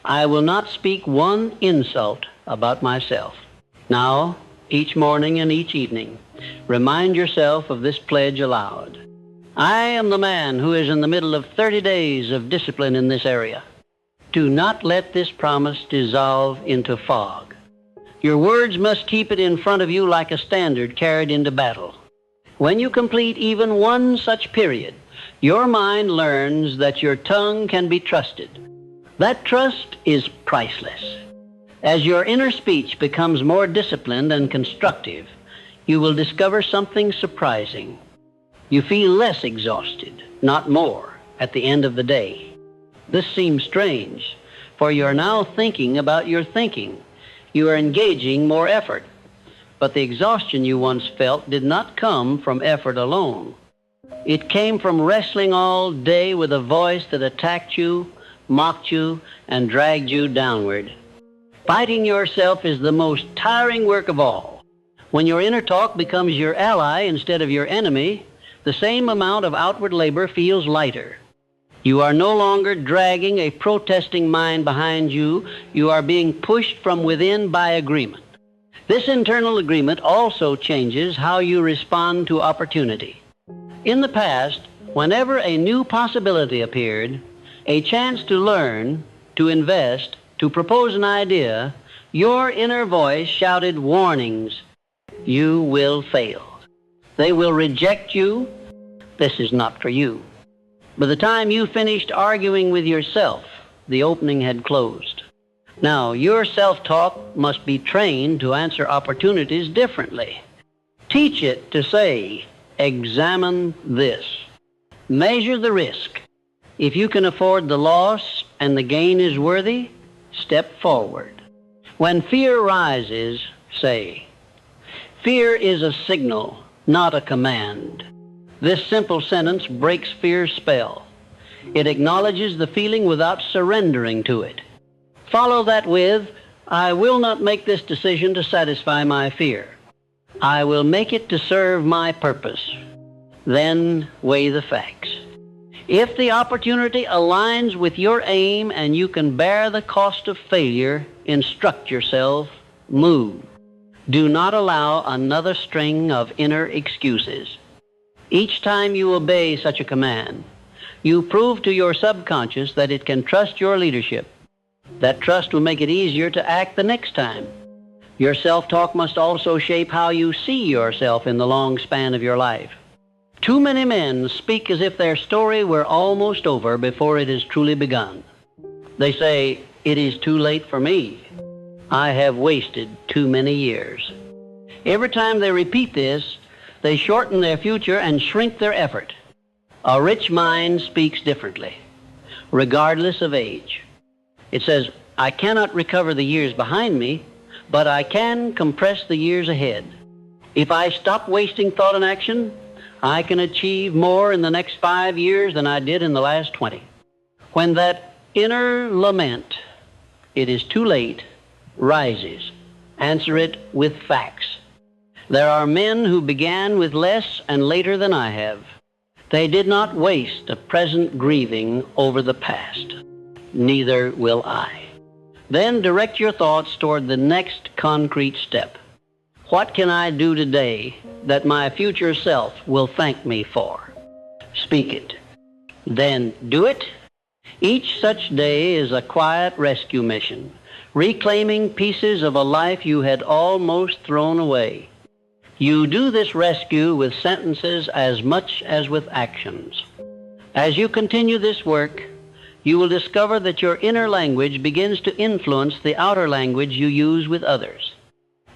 I will not speak one insult about myself. Now, each morning and each evening, remind yourself of this pledge aloud. I am the man who is in the middle of 30 days of discipline in this area. Do not let this promise dissolve into fog. Your words must keep it in front of you like a standard carried into battle. When you complete even one such period, your mind learns that your tongue can be trusted. That trust is priceless. As your inner speech becomes more disciplined and constructive, you will discover something surprising. You feel less exhausted, not more, at the end of the day. This seems strange, for you are now thinking about your thinking. You are engaging more effort. But the exhaustion you once felt did not come from effort alone. It came from wrestling all day with a voice that attacked you, mocked you, and dragged you downward. Fighting yourself is the most tiring work of all. When your inner talk becomes your ally instead of your enemy, the same amount of outward labor feels lighter. You are no longer dragging a protesting mind behind you. You are being pushed from within by agreement. This internal agreement also changes how you respond to opportunity. In the past, whenever a new possibility appeared, a chance to learn, to invest, to propose an idea, your inner voice shouted warnings. You will fail. They will reject you. This is not for you. By the time you finished arguing with yourself, the opening had closed. Now, your self-talk must be trained to answer opportunities differently. Teach it to say, examine this. Measure the risk. If you can afford the loss and the gain is worthy, step forward. When fear rises, say, fear is a signal, not a command. This simple sentence breaks fear's spell. It acknowledges the feeling without surrendering to it. Follow that with, I will not make this decision to satisfy my fear. I will make it to serve my purpose. Then weigh the facts. If the opportunity aligns with your aim and you can bear the cost of failure, instruct yourself, move. Do not allow another string of inner excuses. Each time you obey such a command, you prove to your subconscious that it can trust your leadership. That trust will make it easier to act the next time. Your self-talk must also shape how you see yourself in the long span of your life. Too many men speak as if their story were almost over before it has truly begun. They say, it is too late for me. I have wasted too many years. Every time they repeat this, they shorten their future and shrink their effort. A rich mind speaks differently, regardless of age. It says, I cannot recover the years behind me, but I can compress the years ahead. If I stop wasting thought and action, I can achieve more in the next 5 years than I did in the last 20. When that inner lament, it is too late, rises, answer it with facts. There are men who began with less and later than I have. They did not waste a present grieving over the past. Neither will I. Then direct your thoughts toward the next concrete step. What can I do today that my future self will thank me for? Speak it. Then do it. Each such day is a quiet rescue mission, reclaiming pieces of a life you had almost thrown away. You do this rescue with sentences as much as with actions. As you continue this work, you will discover that your inner language begins to influence the outer language you use with others.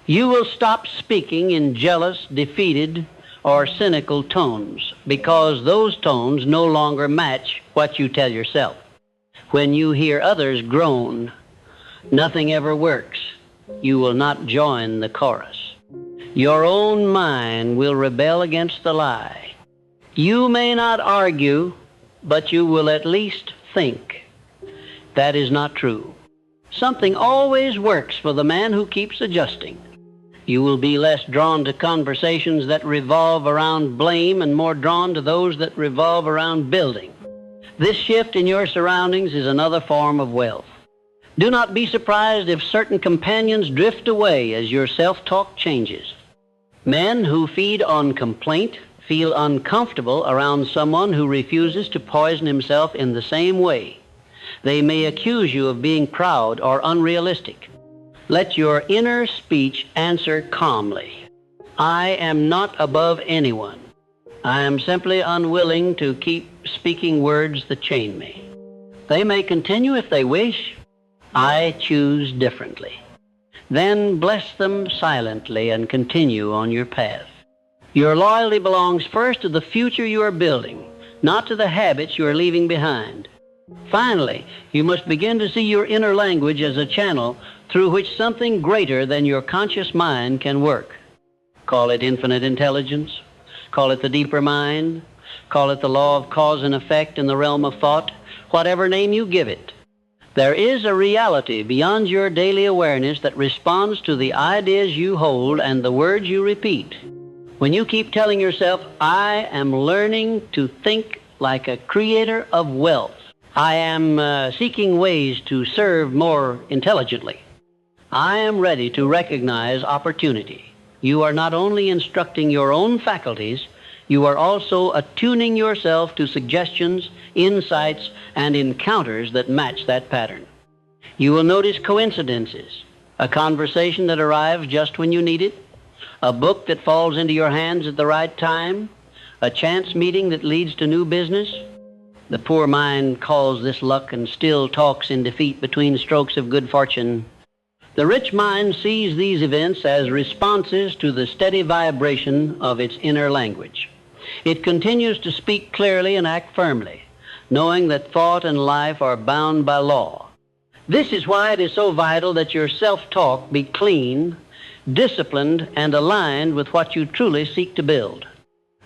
You will stop speaking in jealous, defeated, or cynical tones, because those tones no longer match what you tell yourself. When you hear others groan, "Nothing ever works," you will not join the chorus. Your own mind will rebel against the lie. You may not argue, but you will at least think. That is not true. Something always works for the man who keeps adjusting. You will be less drawn to conversations that revolve around blame and more drawn to those that revolve around building. This shift in your surroundings is another form of wealth. Do not be surprised if certain companions drift away as your self-talk changes. Men who feed on complaint feel uncomfortable around someone who refuses to poison himself in the same way. They may accuse you of being proud or unrealistic. Let your inner speech answer calmly. I am not above anyone. I am simply unwilling to keep speaking words that chain me. They may continue if they wish. I choose differently. Then bless them silently and continue on your path. Your loyalty belongs first to the future you are building, not to the habits you are leaving behind. Finally, you must begin to see your inner language as a channel through which something greater than your conscious mind can work. Call it infinite intelligence, call it the deeper mind, call it the law of cause and effect in the realm of thought, whatever name you give it. There is a reality beyond your daily awareness that responds to the ideas you hold and the words you repeat. When you keep telling yourself, "I am learning to think like a creator of wealth. I am seeking ways to serve more intelligently. I am ready to recognize opportunity," you are not only instructing your own faculties, you are also attuning yourself to suggestions, insights, and encounters that match that pattern. You will notice coincidences, a conversation that arrives just when you need it, a book that falls into your hands at the right time, a chance meeting that leads to new business. The poor mind calls this luck and still talks in defeat between strokes of good fortune. The rich mind sees these events as responses to the steady vibration of its inner language. It continues to speak clearly and act firmly, knowing that thought and life are bound by law. This is why it is so vital that your self-talk be clean, disciplined, and aligned with what you truly seek to build.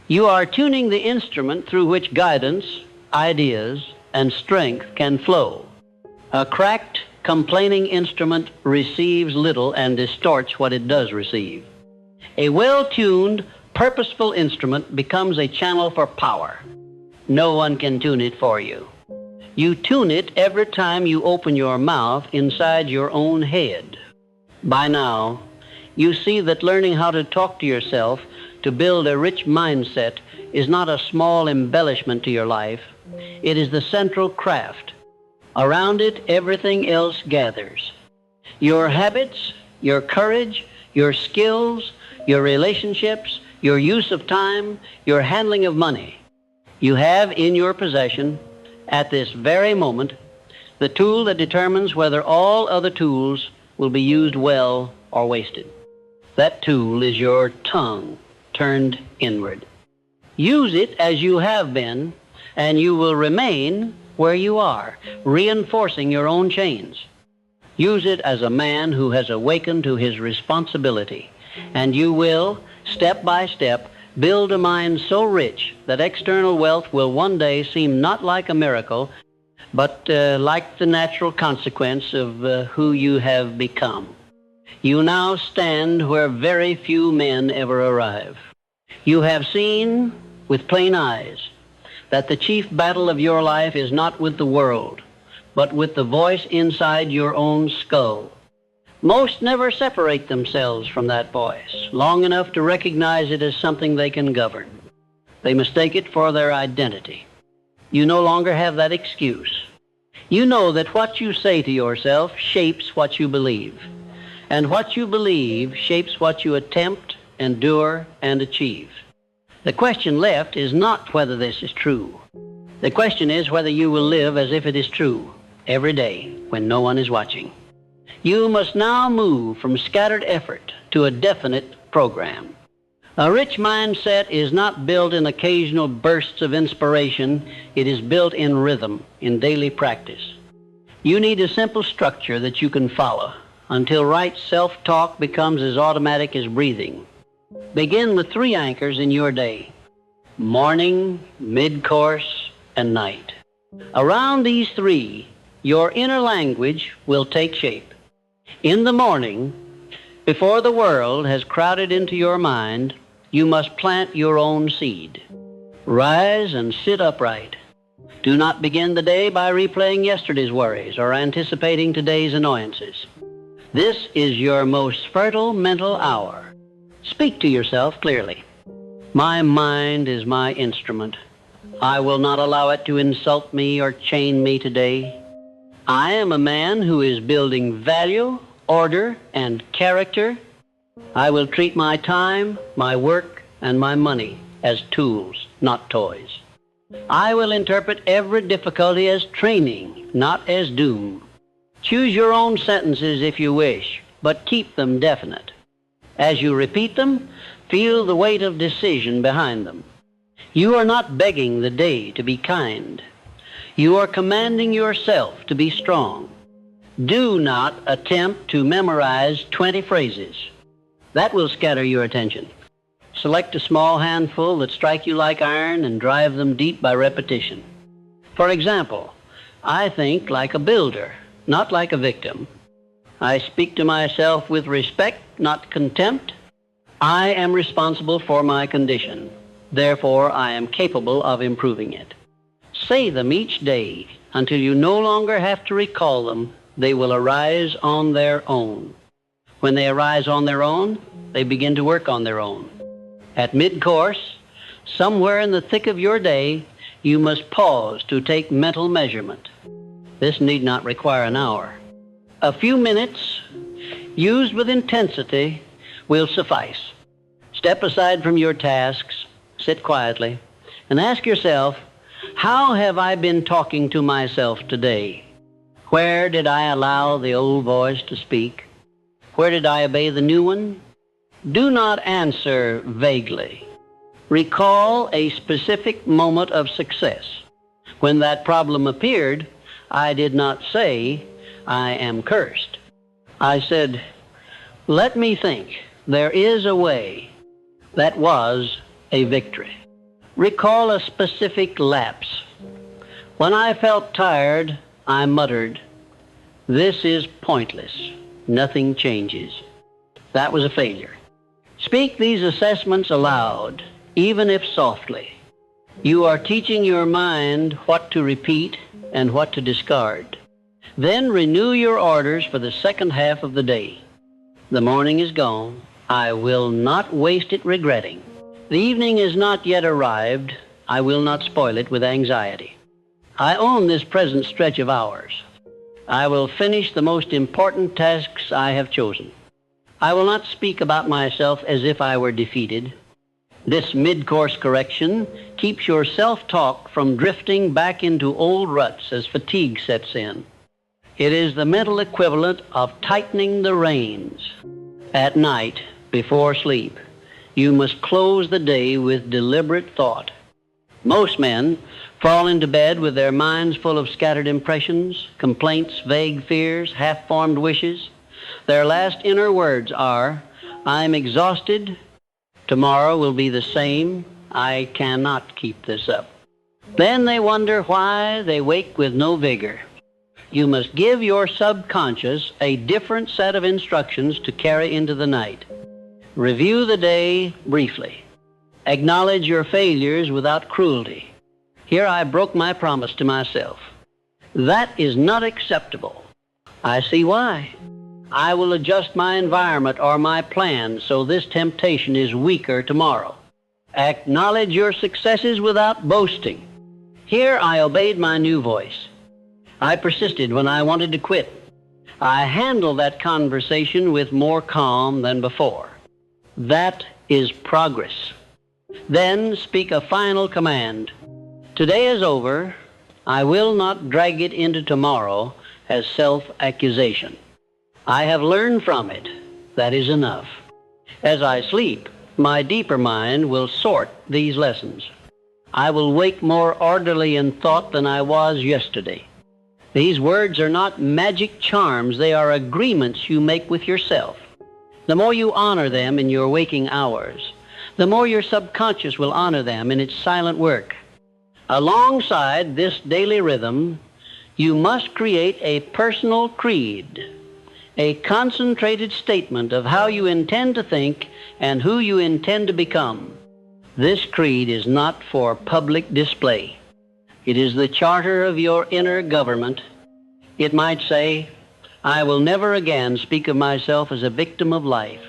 You are tuning the instrument through which guidance, ideas, and strength can flow. A cracked, complaining instrument receives little and distorts what it does receive. A well-tuned, purposeful instrument becomes a channel for power. No one can tune it for you. You tune it every time you open your mouth inside your own head. By now, you see that learning how to talk to yourself to build a rich mindset is not a small embellishment to your life. It is the central craft. Around it, everything else gathers. Your habits, your courage, your skills, your relationships, your use of time, your handling of money. You have in your possession, at this very moment, the tool that determines whether all other tools will be used well or wasted. That tool is your tongue turned inward. Use it as you have been, and you will remain where you are, reinforcing your own chains. Use it as a man who has awakened to his responsibility, and you will, step by step, build a mind so rich that external wealth will one day seem not like a miracle, but like the natural consequence of who you have become. You now stand where very few men ever arrive. You have seen with plain eyes that the chief battle of your life is not with the world, but with the voice inside your own skull. Most never separate themselves from that voice long enough to recognize it as something they can govern. They mistake it for their identity. You no longer have that excuse. You know that what you say to yourself shapes what you believe, and what you believe shapes what you attempt, endure, and achieve. The question left is not whether this is true. The question is whether you will live as if it is true every day when no one is watching. You must now move from scattered effort to a definite program. A rich mindset is not built in occasional bursts of inspiration. It is built in rhythm, in daily practice. You need a simple structure that you can follow until right self-talk becomes as automatic as breathing. Begin with 3 anchors in your day: morning, mid-course, and night. Around these 3, your inner language will take shape. In the morning, before the world has crowded into your mind, you must plant your own seed. Rise and sit upright. Do not begin the day by replaying yesterday's worries or anticipating today's annoyances. This is your most fertile mental hour. Speak to yourself clearly. My mind is my instrument. I will not allow it to insult me or chain me today. I am a man who is building value, order, and character. I will treat my time, my work, and my money as tools, not toys. I will interpret every difficulty as training, not as doom. Choose your own sentences if you wish, but keep them definite. As you repeat them, feel the weight of decision behind them. You are not begging the day to be kind. You are commanding yourself to be strong. Do not attempt to memorize 20 phrases. That will scatter your attention. Select a small handful that strike you like iron and drive them deep by repetition. For example, I think like a builder, not like a victim. I speak to myself with respect, not contempt. I am responsible for my condition. Therefore, I am capable of improving it. Say them each day until you no longer have to recall them. They will arise on their own. When they arise on their own, they begin to work on their own. At mid-course, somewhere in the thick of your day, you must pause to take mental measurement. This need not require an hour. A few minutes, used with intensity, will suffice. Step aside from your tasks, sit quietly, and ask yourself, how have I been talking to myself today? Where did I allow the old voice to speak? Where did I obey the new one? Do not answer vaguely. Recall a specific moment of success. When that problem appeared, I did not say, I am cursed. I said, let me think. There is a way. That was a victory. Recall a specific lapse. When I felt tired, I muttered, this is pointless. Nothing changes. That was a failure. Speak these assessments aloud, even if softly. You are teaching your mind what to repeat and what to discard. Then renew your orders for the second half of the day. The morning is gone. I will not waste it regretting. The evening is not yet arrived. I will not spoil it with anxiety. I own this present stretch of hours. I will finish the most important tasks I have chosen. I will not speak about myself as if I were defeated. This mid-course correction keeps your self-talk from drifting back into old ruts as fatigue sets in. It is the mental equivalent of tightening the reins. At night, before sleep, you must close the day with deliberate thought. Most men fall into bed with their minds full of scattered impressions, complaints, vague fears, half-formed wishes. Their last inner words are, I'm exhausted, tomorrow will be the same, I cannot keep this up. Then they wonder why they wake with no vigor. You must give your subconscious a different set of instructions to carry into the night. Review the day briefly. Acknowledge your failures without cruelty. Here I broke my promise to myself. That is not acceptable. I see why. I will adjust my environment or my plan so this temptation is weaker tomorrow. Acknowledge your successes without boasting. Here I obeyed my new voice. I persisted when I wanted to quit. I handled that conversation with more calm than before. That is progress. Then speak a final command. Today is over. I will not drag it into tomorrow as self-accusation. I have learned from it. That is enough. As I sleep, My deeper mind will sort these lessons. I will wake more orderly in thought than I was yesterday. These words are not magic charms. They are agreements you make with yourself. The more you honor them in your waking hours, the more your subconscious will honor them in its silent work. Alongside this daily rhythm, you must create a personal creed, a concentrated statement of how you intend to think and who you intend to become. This creed is not for public display. It is the charter of your inner government. It might say, I will never again speak of myself as a victim of life.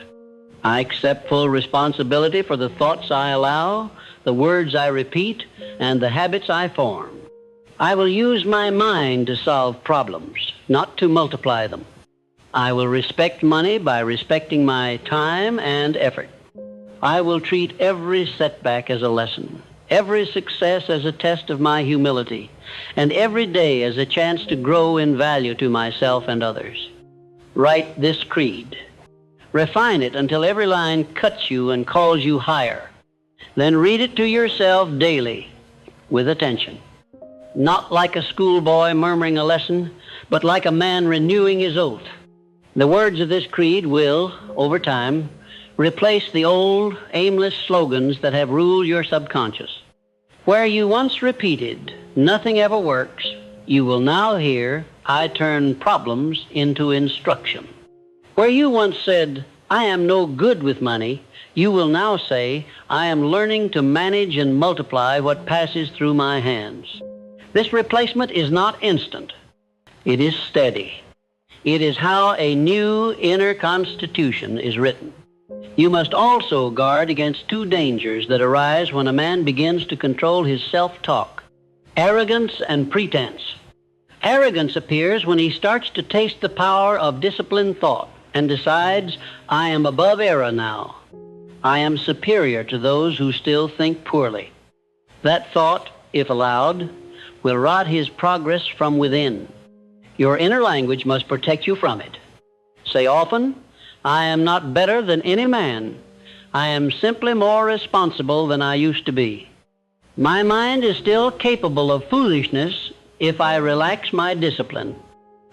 I accept full responsibility for the thoughts I allow, the words I repeat, and the habits I form. I will use my mind to solve problems, not to multiply them. I will respect money by respecting my time and effort. I will treat every setback as a lesson, every success as a test of my humility, and every day as a chance to grow in value to myself and others. Write this creed. Refine it until every line cuts you and calls you higher. Then read it to yourself daily with attention. Not like a schoolboy murmuring a lesson, but like a man renewing his oath. The words of this creed will, over time, replace the old, aimless slogans that have ruled your subconscious. Where you once repeated, nothing ever works, you will now hear, I turn problems into instruction. Where you once said, I am no good with money, you will now say, I am learning to manage and multiply what passes through my hands. This replacement is not instant. It is steady. It is how a new inner constitution is written. You must also guard against two dangers that arise when a man begins to control his self-talk: arrogance and pretense. Arrogance appears when he starts to taste the power of disciplined thought and decides, I am above error now. I am superior to those who still think poorly. That thought, if allowed, will rot his progress from within. Your inner language must protect you from it. Say often, I am not better than any man. I am simply more responsible than I used to be. My mind is still capable of foolishness if I relax my discipline.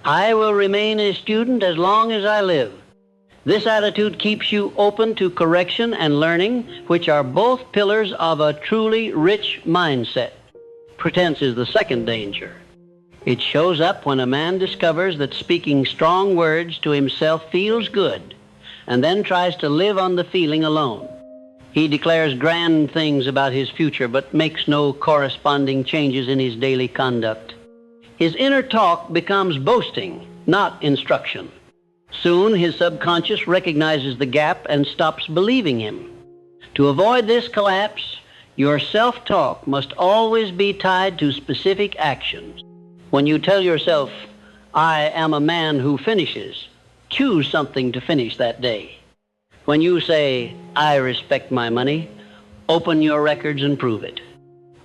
I will remain a student as long as I live. This attitude keeps you open to correction and learning, which are both pillars of a truly rich mindset. Pretense is the second danger. It shows up when a man discovers that speaking strong words to himself feels good, and then tries to live on the feeling alone. He declares grand things about his future, but makes no corresponding changes in his daily conduct. His inner talk becomes boasting, not instruction. Soon his subconscious recognizes the gap and stops believing him. To avoid this collapse, your self-talk must always be tied to specific actions. When you tell yourself, I am a man who finishes, choose something to finish that day. When you say, I respect my money, open your records and prove it.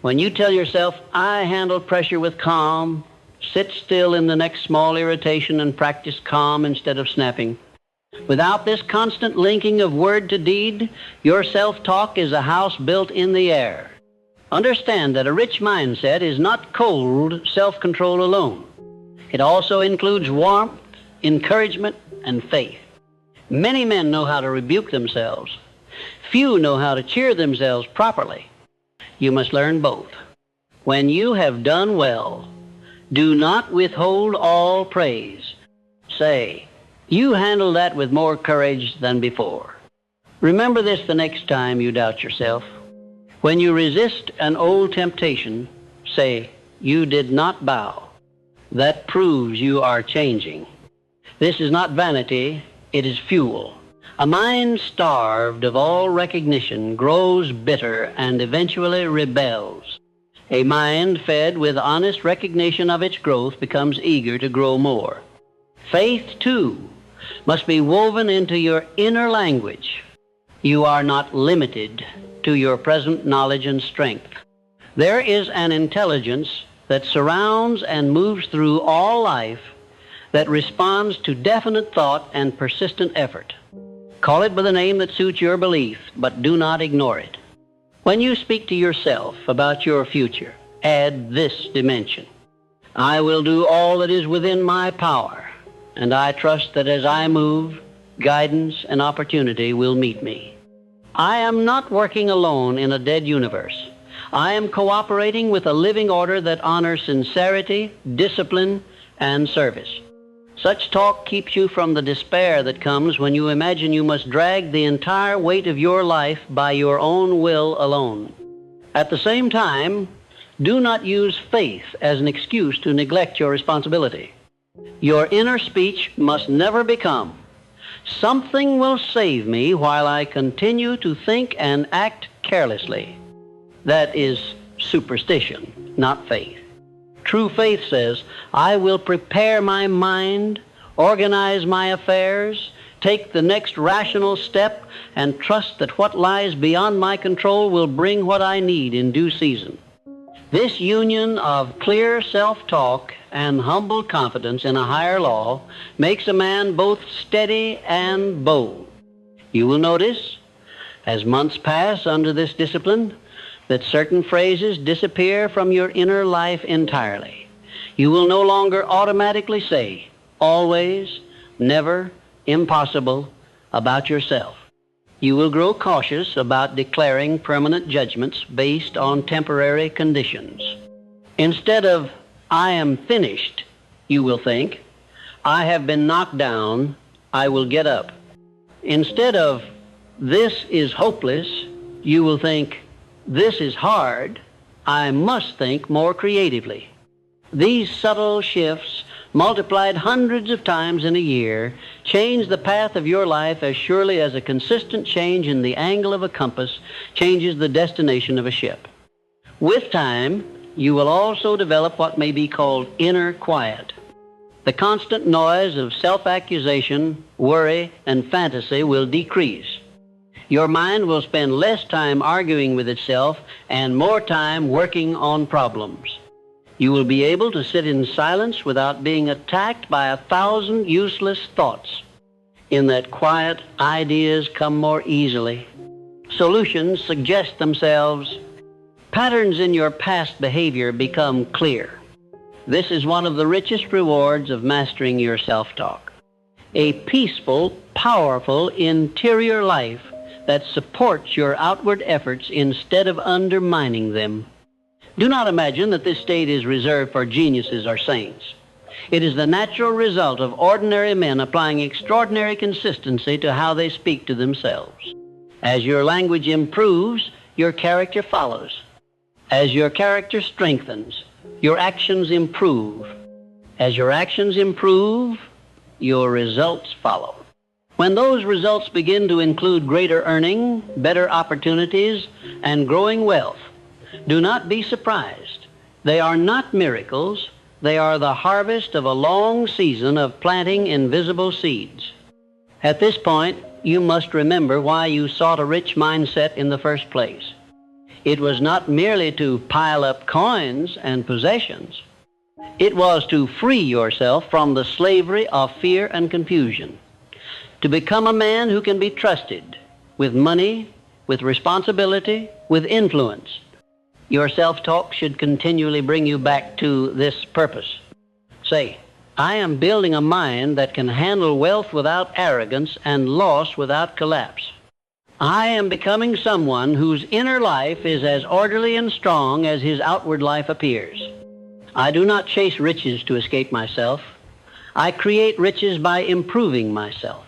When you tell yourself, I handle pressure with calm, sit still in the next small irritation and practice calm instead of snapping. Without this constant linking of word to deed, your self-talk is a house built in the air. Understand that a rich mindset is not cold self-control alone. It also includes warmth, encouragement, and faith. Many men know how to rebuke themselves. Few know how to cheer themselves properly. You must learn both. When you have done well, do not withhold all praise. Say, you handle that with more courage than before. Remember this the next time you doubt yourself. When you resist an old temptation, say, you did not bow. That proves you are changing. This is not vanity, it is fuel. A mind starved of all recognition grows bitter and eventually rebels. A mind fed with honest recognition of its growth becomes eager to grow more. Faith, too, must be woven into your inner language. You are not limited to your present knowledge and strength. There is an intelligence that surrounds and moves through all life that responds to definite thought and persistent effort. Call it by the name that suits your belief, but do not ignore it. When you speak to yourself about your future, add this dimension. I will do all that is within my power, and I trust that as I move, guidance and opportunity will meet me. I am not working alone in a dead universe. I am cooperating with a living order that honors sincerity, discipline, and service. Such talk keeps you from the despair that comes when you imagine you must drag the entire weight of your life by your own will alone. At the same time, do not use faith as an excuse to neglect your responsibility. Your inner speech must never become, something will save me while I continue to think and act carelessly. That is superstition, not faith. True faith says, I will prepare my mind, organize my affairs, take the next rational step, and trust that what lies beyond my control will bring what I need in due season. This union of clear self-talk and humble confidence in a higher law makes a man both steady and bold. You will notice, as months pass under this discipline, that certain phrases disappear from your inner life entirely. You will no longer automatically say, always, never, impossible, about yourself. You will grow cautious about declaring permanent judgments based on temporary conditions. Instead of, I am finished, you will think, I have been knocked down, I will get up. Instead of, this is hopeless, you will think, this is hard, I must think more creatively. These subtle shifts, multiplied hundreds of times in a year, change the path of your life as surely as a consistent change in the angle of a compass changes the destination of a ship. With time, you will also develop what may be called inner quiet. The constant noise of self-accusation, worry, and fantasy will decrease. Your mind will spend less time arguing with itself and more time working on problems. You will be able to sit in silence without being attacked by 1,000 useless thoughts. In that quiet, ideas come more easily. Solutions suggest themselves. Patterns in your past behavior become clear. This is one of the richest rewards of mastering your self-talk. A peaceful, powerful interior life that supports your outward efforts instead of undermining them. Do not imagine that this state is reserved for geniuses or saints. It is the natural result of ordinary men applying extraordinary consistency to how they speak to themselves. As your language improves, your character follows. As your character strengthens, your actions improve. As your actions improve, your results follow. When those results begin to include greater earning, better opportunities, and growing wealth, do not be surprised. They are not miracles. They are the harvest of a long season of planting invisible seeds. At this point, you must remember why you sought a rich mindset in the first place. It was not merely to pile up coins and possessions. It was to free yourself from the slavery of fear and confusion, to become a man who can be trusted with money, with responsibility, with influence. Your self-talk should continually bring you back to this purpose. Say, I am building a mind that can handle wealth without arrogance and loss without collapse. I am becoming someone whose inner life is as orderly and strong as his outward life appears. I do not chase riches to escape myself. I create riches by improving myself.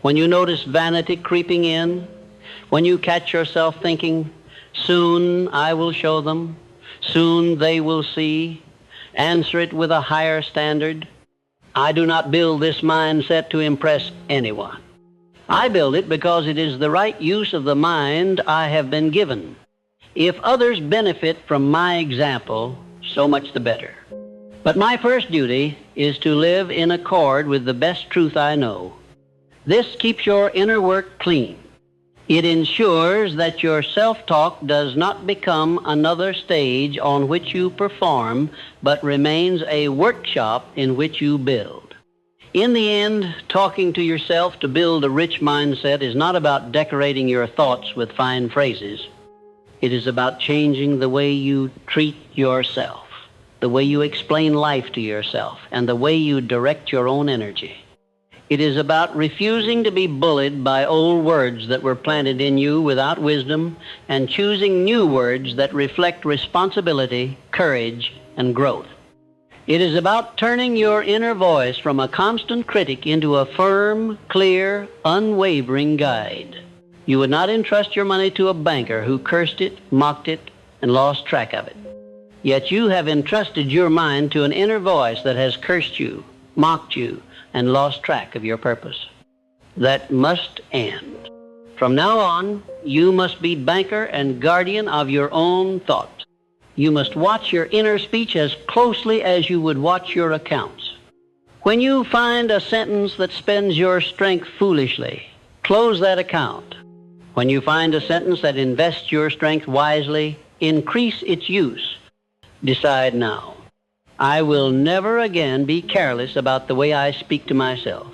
When you notice vanity creeping in, when you catch yourself thinking, soon I will show them, soon they will see, answer it with a higher standard. I do not build this mindset to impress anyone. I build it because it is the right use of the mind I have been given. If others benefit from my example, so much the better. But my first duty is to live in accord with the best truth I know. This keeps your inner work clean. It ensures that your self-talk does not become another stage on which you perform, but remains a workshop in which you build. In the end, talking to yourself to build a rich mindset is not about decorating your thoughts with fine phrases. It is about changing the way you treat yourself, the way you explain life to yourself, and the way you direct your own energy. It is about refusing to be bullied by old words that were planted in you without wisdom and choosing new words that reflect responsibility, courage, and growth. It is about turning your inner voice from a constant critic into a firm, clear, unwavering guide. You would not entrust your money to a banker who cursed it, mocked it, and lost track of it. Yet you have entrusted your mind to an inner voice that has cursed you, mocked you, and lost track of your purpose. That must end. From now on, you must be banker and guardian of your own thoughts. You must watch your inner speech as closely as you would watch your accounts. When you find a sentence that spends your strength foolishly, close that account. When you find a sentence that invests your strength wisely, increase its use. Decide now. I will never again be careless about the way I speak to myself.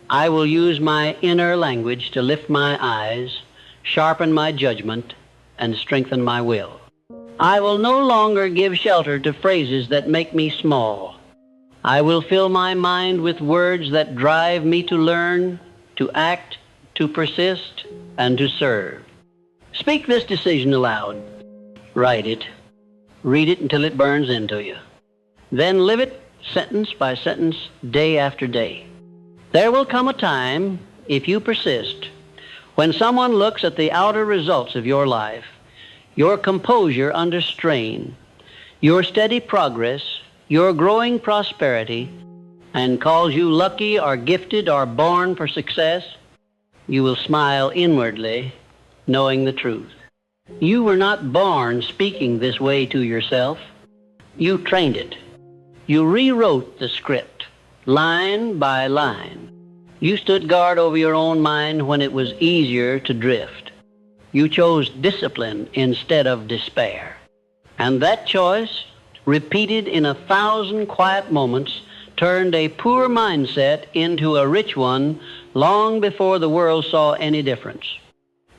I will use my inner language to lift my eyes, sharpen my judgment, and strengthen my will. I will no longer give shelter to phrases that make me small. I will fill my mind with words that drive me to learn, to act, to persist, and to serve. Speak this decision aloud. Write it. Read it until it burns into you. Then live it sentence by sentence, day after day. There will come a time, if you persist, when someone looks at the outer results of your life, your composure under strain, your steady progress, your growing prosperity, and calls you lucky or gifted or born for success, you will smile inwardly, knowing the truth. You were not born speaking this way to yourself. You trained it. You rewrote the script, line by line. You stood guard over your own mind when it was easier to drift. You chose discipline instead of despair. And that choice, repeated in 1,000 quiet moments, turned a poor mindset into a rich one long before the world saw any difference.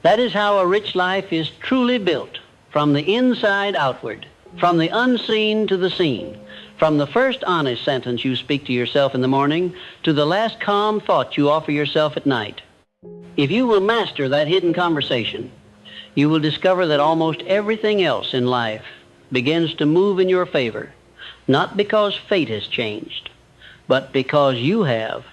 That is how a rich life is truly built, from the inside outward, from the unseen to the seen, from the first honest sentence you speak to yourself in the morning to the last calm thought you offer yourself at night. If you will master that hidden conversation, you will discover that almost everything else in life begins to move in your favor, not because fate has changed, but because you have.